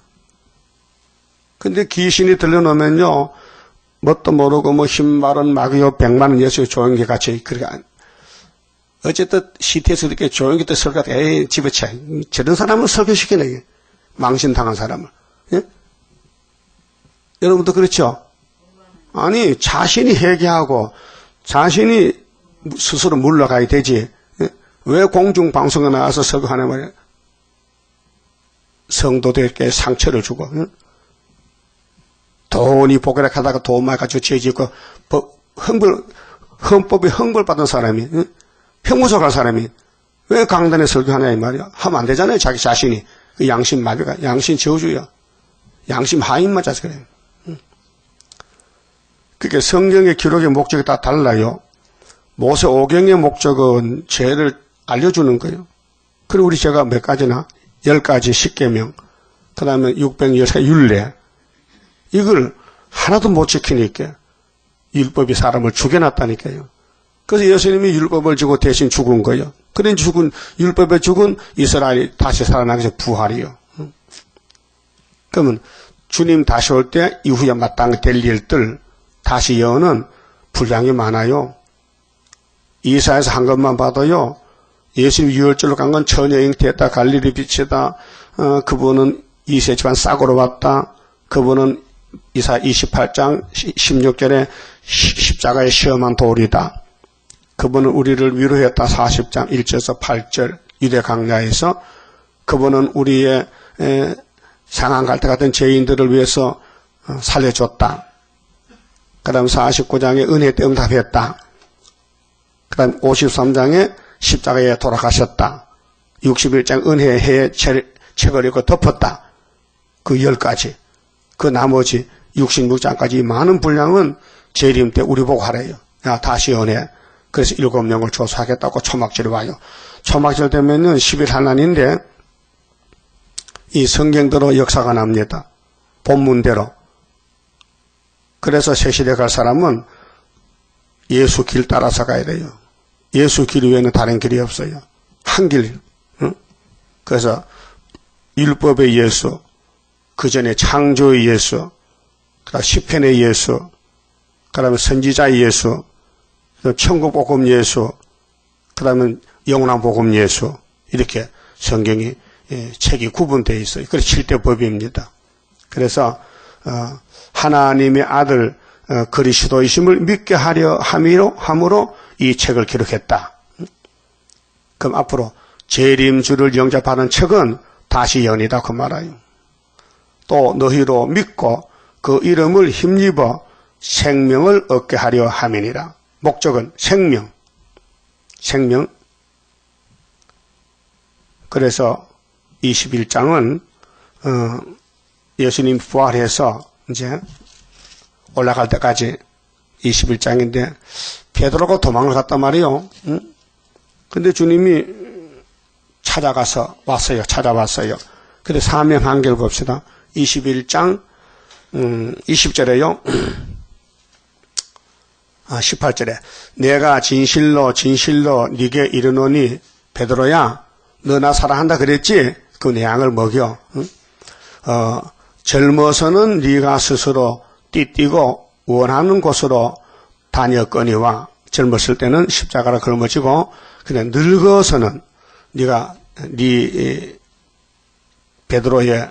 근데 귀신이 들려놓으면요 뭣도 모르고 뭐 힘말은 마귀요 100만은 예수 조용히 같이 그렇게 어쨌든 시티에서 이렇게 조용히 또 설교하다 에이 집어쳐. 저런 사람을 설교시키네. 망신당한 사람을. 예? 여러분도 그렇죠? 아니 자신이 회개하고 자신이 스스로 물러가야 되지. 예? 왜 공중방송에 나와서 설교하냐 말이야. 성도들에게 상처를 주고 예? 돈이 복락하다가 돈 많이 가지고 죄짓고 헌법에 형벌받은 사람이 예? 형무소갈 사람이 왜 강단에 설교하냐 이 말이야. 하면 안 되잖아요. 자기 자신이. 그 양심 마비가 양심 저주야. 양심 하인 맞아서 그래요. 그게 성경의 기록의 목적이 다 달라요. 모세 오경의 목적은 죄를 알려주는 거예요. 그리고 우리 죄가 몇 가지나? 10가지 10계명, 그 다음에 613 율례. 이걸 하나도 못 지키니까 율법이 사람을 죽여놨다니까요. 그래서 예수님이 율법을 지고 대신 죽은 거예요. 그런 율법에 죽은 이스라엘이 다시 살아나기 부활이요. 그러면 주님 다시 올 때 이후에 마땅히 될 일들 다시 여는 분량이 많아요. 이사야서 한 것만 봐도요. 예수님 유월절로 간 건 처녀 잉태했다. 갈릴리 빛이다. 그분은 이세 집안 싹으로 왔다. 그분은 이사 28장 16절에 십자가에 시험한 돌이다. 그분은 우리를 위로했다. 40장 1절에서 8절 유대 강야에서 그분은 우리의 상한 갈대 같은 죄인들을 위해서 살려줬다. 그 다음 49장에 은혜 때 응답했다. 그 다음 53장에 십자가에 돌아가셨다. 61장 은혜의 책을 읽고 덮었다. 그 10가지. 그 나머지 66장까지 많은 분량은 재림 때 우리 보고 하래요. 야, 다시 연해. 그래서 7명을 조사하겠다고 초막절에 와요. 초막절 되면은 10일 하나인데 이 성경대로 역사가 납니다. 본문대로. 그래서 새시대 갈 사람은 예수 길 따라서 가야 돼요. 예수 길 외에는 다른 길이 없어요. 한 길. 응? 그래서 율법의 예수, 그 전에 창조의 예수, 그다음 시편의 예수, 그다음에 선지자의 예수, 천국복음 예수, 그다음에 영원한 복음 예수, 이렇게 성경이 책이 구분되어 있어요. 그래서 7대 법입니다. 그래서 하나님의 아들 그리스도이심을 믿게 하려 함으로 이 책을 기록했다. 그럼 앞으로 재림주를 영접하는 책은 다시 연이다 그 말이에요. 또 너희로 믿고 그 이름을 힘입어 생명을 얻게 하려 함이니라. 목적은 생명. 그래서 21장은 예수님 부활해서 이제 올라갈 때까지 21장인데 베드로가 도망을 갔단 말이에요. 응? 근데 주님이 찾아왔어요. 근데 사명 한결 봅시다. 21장 20절에요. 18절에 내가 진실로 네게 이르노니 베드로야 너 나 사랑한다 그랬지? 그 내 양을 먹여. 응? 젊어서는 네가 스스로 띠띠고 원하는 곳으로 다녔거니와 젊었을 때는 십자가를 걸머지고 그냥 늙어서는 네가 네 베드로의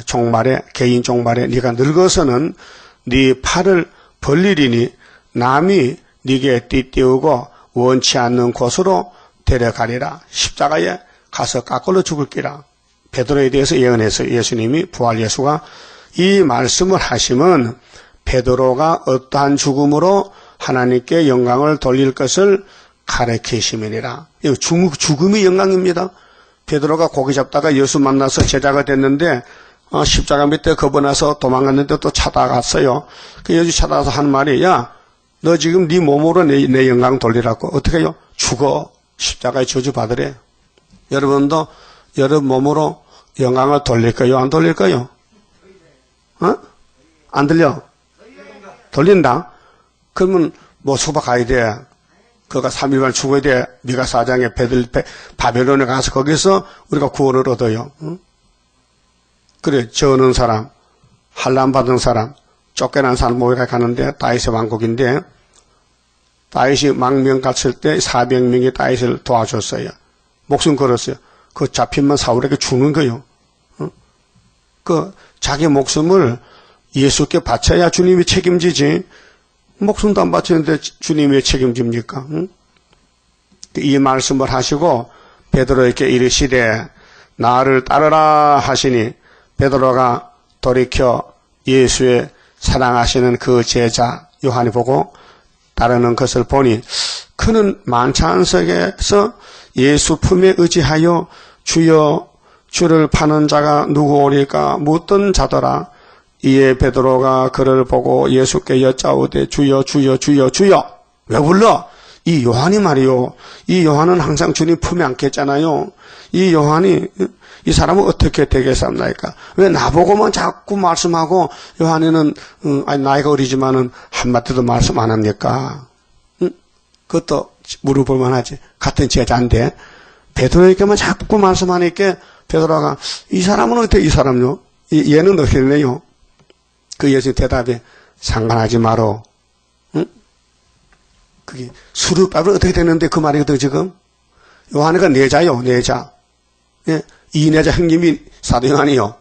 종말에 개인 종말에 네가 늙어서는 네 팔을 벌리리니 남이 네게 띠띠우고 원치 않는 곳으로 데려가리라. 십자가에 가서 깎을러 죽을기라. 베드로에 대해서 예언해서 예수님이 부활 예수가 이 말씀을 하시면 베드로가 어떠한 죽음으로 하나님께 영광을 돌릴 것을 가르치심이니라. 죽음이 영광입니다. 베드로가 고기 잡다가 예수 만나서 제자가 됐는데 십자가 밑에 겁어나서 도망갔는데 또 찾아갔어요. 그 예수 찾아가서 하는 말이 야, 너 지금 네 몸으로 내 영광 돌리라고. 어떻게 해요? 죽어. 십자가에 저주받으래. 여러분도 여러분 몸으로 영광을 돌릴 거요? 안 돌릴 거요? 안 들려? 돌린다? 그러면 뭐 수박 가야 돼. 그가 3일간 죽어야 돼. 미가 4장에 바벨론에 가서 거기서 우리가 구원을 얻어요. 응? 그래, 저는 사람, 환난 받은 사람, 쫓겨난 사람 모여가 가는데 다윗의 왕국인데 다윗이 망명 갔을 때 400명이 다윗을 도와줬어요. 목숨 걸었어요. 그 잡힌만 사울에게 주는 거요. 응? 그 자기 목숨을 예수께 바쳐야 주님이 책임지지. 목숨도 안 바치는데 주님이 왜 책임집니까? 응? 이 말씀을 하시고 베드로에게 이르시되 나를 따르라 하시니 베드로가 돌이켜 예수의 사랑하시는 그 제자 요한이 보고 따르는 것을 보니 그는 만찬석에서 예수 품에 의지하여 주여 주를 파는 자가 누구 오리까 묻던 자더라. 이에 베드로가 그를 보고 예수께 여짜오되 주여 주여 주여 주여. 왜 불러? 이 요한이 말이요. 이 요한은 항상 주님 품에 안겠잖아요. 이 요한이 이 사람은 어떻게 되겠습니까? 왜 나보고만 자꾸 말씀하고 요한이는 나이가 어리지만은 한마디도 말씀 안 합니까? 그것도 물어볼 만하지. 같은 제자인데 베드로에게만 자꾸 말씀하니까 베드로가 이 사람은 어떻게 이 사람요? 얘는 어떻게 되네요? 그 예수님 대답에 상관하지 마로. 응? 그게 수르밥은 어떻게 되는데 그 말이거든 지금. 요한이가 내자요, 내자. 예? 이내자 형님이 사도 요한이요.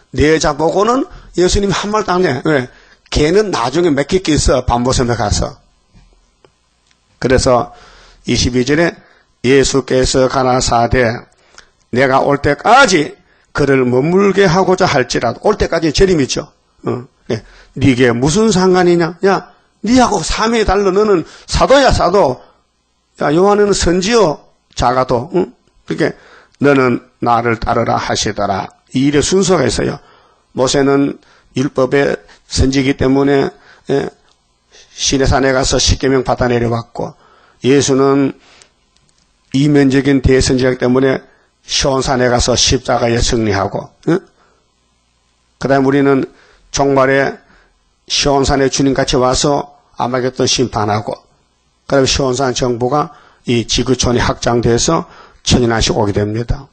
내자 보고는 예수님이 한 말도 안 해. 왜? 걔는 나중에 맺힐 게 있어. 반보섬에 가서. 그래서 22절에 예수께서 가라사대 내가 올 때까지 그를 머물게 하고자 할지라도 올 때까지 재림이죠. 예. 네게 무슨 상관이냐? 야, 네하고 3회 달러. 너는 사도야 사도. 야, 요한은 선지요 작아도. 응? 그러니까 너는 나를 따르라 하시더라. 이 일의 순서가 있어요. 모세는 율법의 선지기 때문에 시내산에 가서 십계명 받아 내려왔고, 예수는 이면적인 대선지자이기 때문에 시온산에 가서 십자가에 승리하고, 그 다음에 우리는 종말에 시온산에 주님같이 와서 아마겟돈 심판하고, 그 다음에 시온산 정부가 이 지구촌이 확장돼서 천인한씩 오게 됩니다.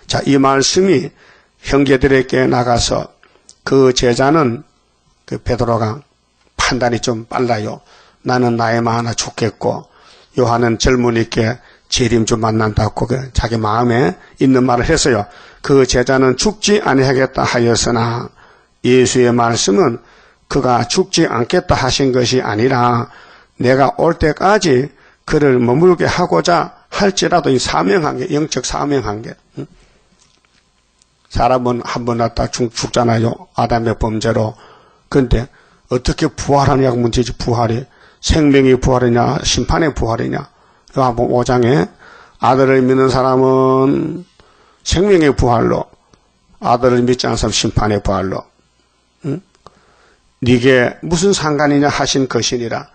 자, 이 말씀이 형제들에게 나가서 그 제자는 그 베드로가 판단이 좀 빨라요. 나는 나이만 하나 죽겠고 요한은 젊으니께 재림 좀 만난다고 자기 마음에 있는 말을 했어요. 그 제자는 죽지 아니하겠다 하였으나 예수의 말씀은 그가 죽지 않겠다 하신 것이 아니라 내가 올 때까지 그를 머물게 하고자 할지라도 이 사명한 게, 영적 사명한 게. 사람은 한 번 왔다 죽잖아요. 아담의 범죄로. 근데 어떻게 부활하냐고 문제지, 부활이. 생명의 부활이냐, 심판의 부활이냐. 요한복음 5장에 아들을 믿는 사람은 생명의 부활로, 아들을 믿지 않는 사람은 심판의 부활로. 네게 무슨 상관이냐 하신 것이니라.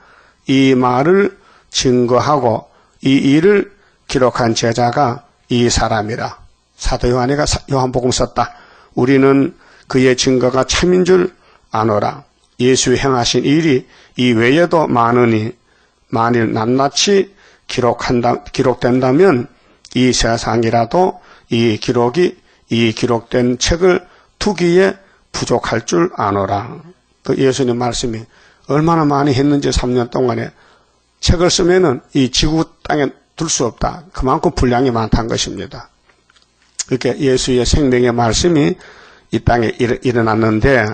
이 말을 증거하고 이 일을 기록한 제자가 이 사람이라. 사도 요한이가 요한복음 썼다. 우리는 그의 증거가 참인 줄 아노라. 예수 행하신 일이 이 외에도 많으니 만일 낱낱이 기록된다면 이 세상이라도 이 기록된 책을 두기에 부족할 줄 아노라. 그 예수님 말씀이 얼마나 많이 했는지 3년 동안에 책을 쓰면은 이 지구 땅에 둘 수 없다. 그만큼 분량이 많다는 것입니다. 그렇게 예수의 생명의 말씀이 이 땅에 일어났는데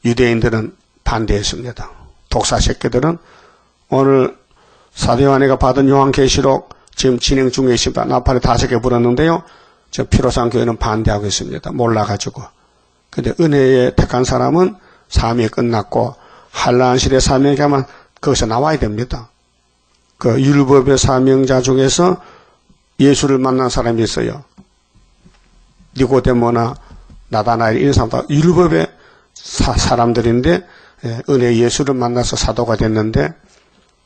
유대인들은 반대했습니다. 독사 새끼들은 오늘 사도 요한이가 받은 요한계시록 지금 진행 중에 있습니다. 나팔에 5개 불었는데요. 저 피로상 교회는 반대하고 있습니다. 몰라가지고. 근데 은혜에 택한 사람은 사명이 끝났고 한란실의 사명이 하면 거기서 나와야 됩니다. 그 율법의 사명자 중에서 예수를 만난 사람이 있어요. 니고데모나 나다나엘 이런 사람도 율법의 사람들인데 은혜 예수를 만나서 사도가 됐는데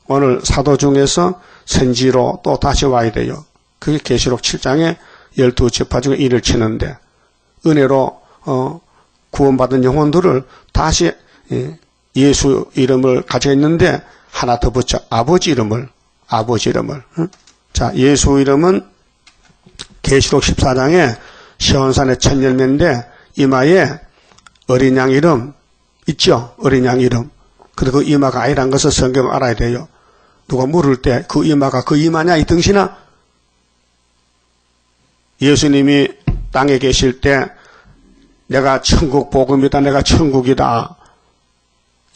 오늘 사도 중에서 선지로 또 다시 와야 돼요. 그게 계시록 7장에 12지파 중에 일을 치는데 은혜로 구원받은 영혼들을 다시 예수 이름을 가지고 있는데 하나 더 붙여 아버지 이름을. 자, 예수 이름은 계시록 14장에 시온산의 첫 열매인데 이마에 어린 양 이름 있죠? 어린 양 이름. 그리고 그 이마가 아니란 것을 성경을 알아야 돼요. 누가 물을 때 그 이마가 그 이마냐 이 등신아? 예수님이 땅에 계실 때 내가 천국 복음이다. 내가 천국이다.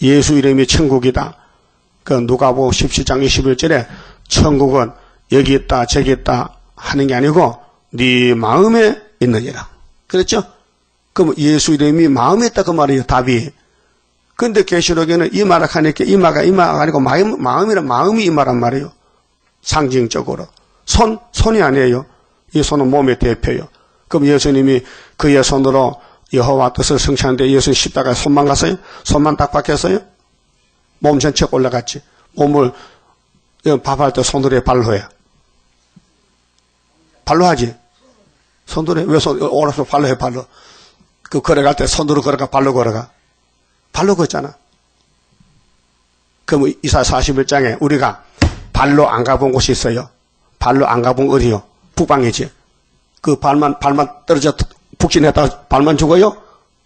예수 이름이 천국이다. 그 누가복음 17장 21절에 천국은 여기 있다 저기 있다 하는 게 아니고 네 마음에 있느니라. 그렇죠? 그럼 예수 이름이 마음에 있다 그 말이에요. 답이. 근데 계시록에는 이마라 하니까 이마가 아니고 마음이란 마음이 이마란 말이에요. 상징적으로. 손이 아니에요. 이 손은 몸의 대표예요. 그럼 예수님이 그의 손으로 여호와 뜻을 성취하는데 예수님 십자가에 손만 갔어요? 손만 딱 박혔어요? 몸 전체 올라갔지. 몸을 밥할 때 손으로 해, 발로 해? 발로 하지. 손으로 해. 왜 오른손 발로 해, 발로. 그 걸어갈 때 손으로 걸어가, 발로 걸어가. 발로 걷잖아. 그럼 이사 41장에 우리가 발로 안 가본 곳이 있어요. 발로 안 가본 어디요? 북방이지. 그 발만 떨어져 북진했다가 발만 죽어요?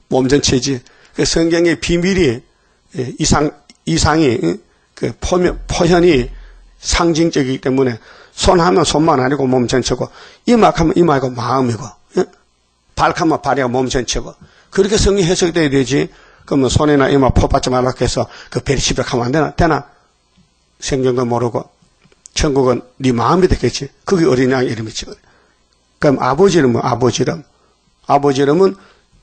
몸 전체지. 그 성경의 비밀이 이상이 그 포현이 상징적이기 때문에 손하면 손만 아니고 몸 전체고 이마하면 이마이고 마음이고 발하면 발이고 몸 전체고 그렇게 성경이 해석이 돼야 되지. 그러면 손이나 이마 포받지 말라고 해서 그 배시백하면 안 되나? 성경도 모르고 천국은 네 마음이 됐겠지. 그게 어린 양 이름이지. 그럼 아버지 이름은 아버지 이름. 아버지 이름은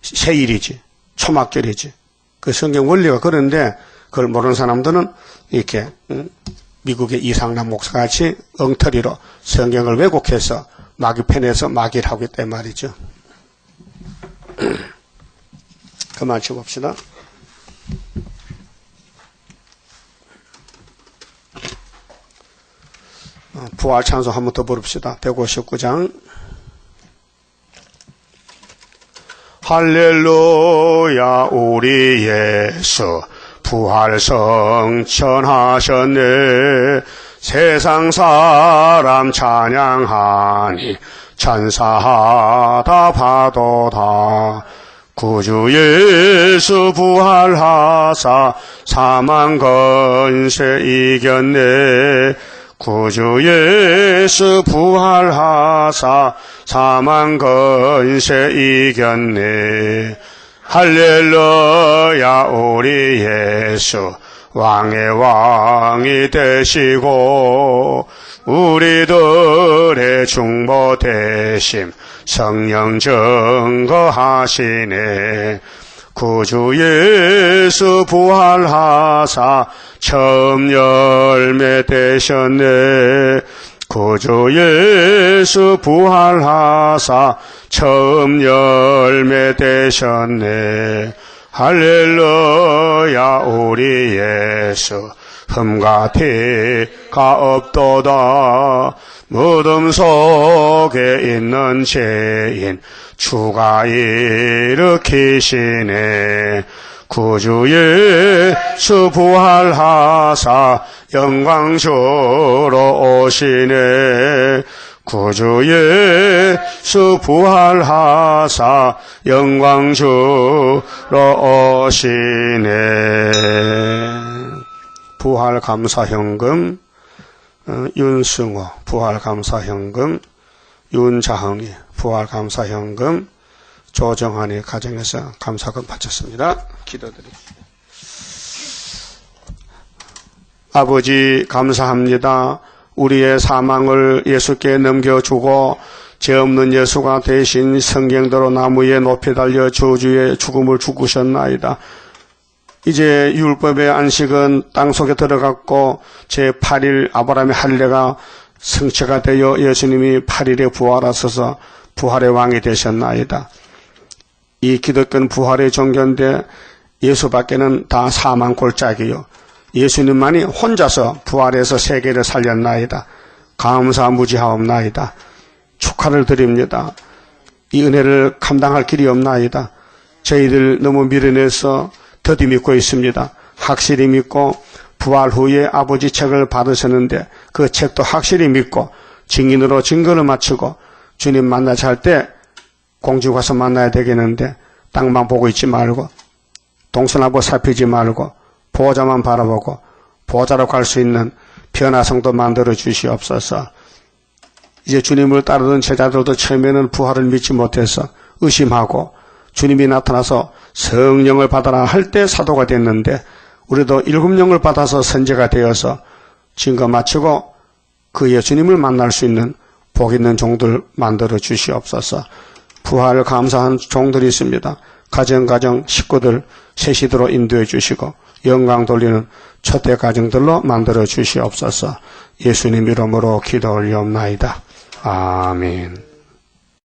세일이지. 초막절이지. 그 성경 원리가 그런데 그걸 모르는 사람들은 이렇게 미국의 이상남 목사같이 엉터리로 성경을 왜곡해서 마귀 편에서 마귀를 하고 있단 말이죠. 그만 쳐봅시다. 부활 찬송 한 번 더 부릅시다. 159장. 할렐루야 우리 예수 부활 성천하셨네. 세상 사람 찬양하니 찬사하다 파도다. 구주 예수 부활하사 사망 권세 이겼네. 구주 예수 부활하사 사망 권세 이겼네. 할렐루야 우리 예수 왕의 왕이 되시고 우리들의 중보 대심 성령 증거하시네. 구주 예수 부활하사 처음 열매 되셨네. 구주 예수 부활하사 처음 열매 되셨네. 할렐루야 우리 예수 흠과 티가 없도다. 무덤 속에 있는 죄인 주가 일으키시네. 구주 예수 부활하사 영광 주러 오시네. 구주 예수 부활하사 영광 주러 오시네. 부활 감사 현금 윤승호 부활 감사 현금, 윤자흥이 부활 감사 현금, 조정환이 가정에서 감사금 바쳤습니다. 기도드립시다. 아버지 감사합니다. 우리의 사망을 예수께 넘겨주고 죄 없는 예수가 대신 성경대로 나무에 높이 달려 저주의 죽음을 죽으셨나이다. 이제 율법의 안식은 땅속에 들어갔고 제8일 아브라함의 할례가 성취가 되어 예수님이 8일에 부활하셔서 부활의 왕이 되셨나이다. 이 기독교는 부활의 종교인데 예수밖에는 다 사망 골짜기요. 예수님만이 혼자서 부활해서 세계를 살렸나이다. 감사무지하옵나이다. 축하를 드립니다. 이 은혜를 감당할 길이 없나이다. 저희들 너무 미련해서 더디 믿고 있습니다. 확실히 믿고 부활 후에 아버지 책을 받으셨는데 그 책도 확실히 믿고 증인으로 증거를 마치고 주님 만나자 할 때 공주 가서 만나야 되겠는데 땅만 보고 있지 말고 동서남북 살피지 말고 보호자만 바라보고 보호자로 갈 수 있는 변화성도 만들어 주시옵소서. 이제 주님을 따르던 제자들도 처음에는 부활을 믿지 못해서 의심하고 주님이 나타나서 성령을 받아라 할 때 사도가 됐는데 우리도 7영을 받아서 선제가 되어서 증거 마치고 그 예수님을 만날 수 있는 복 있는 종들 만들어 주시옵소서. 부활을 감사한 종들이 있습니다. 가정 식구들 세시도로 인도해 주시고 영광 돌리는 초대 가정들로 만들어 주시옵소서. 예수님 이름으로 기도 올리옵나이다. 아멘.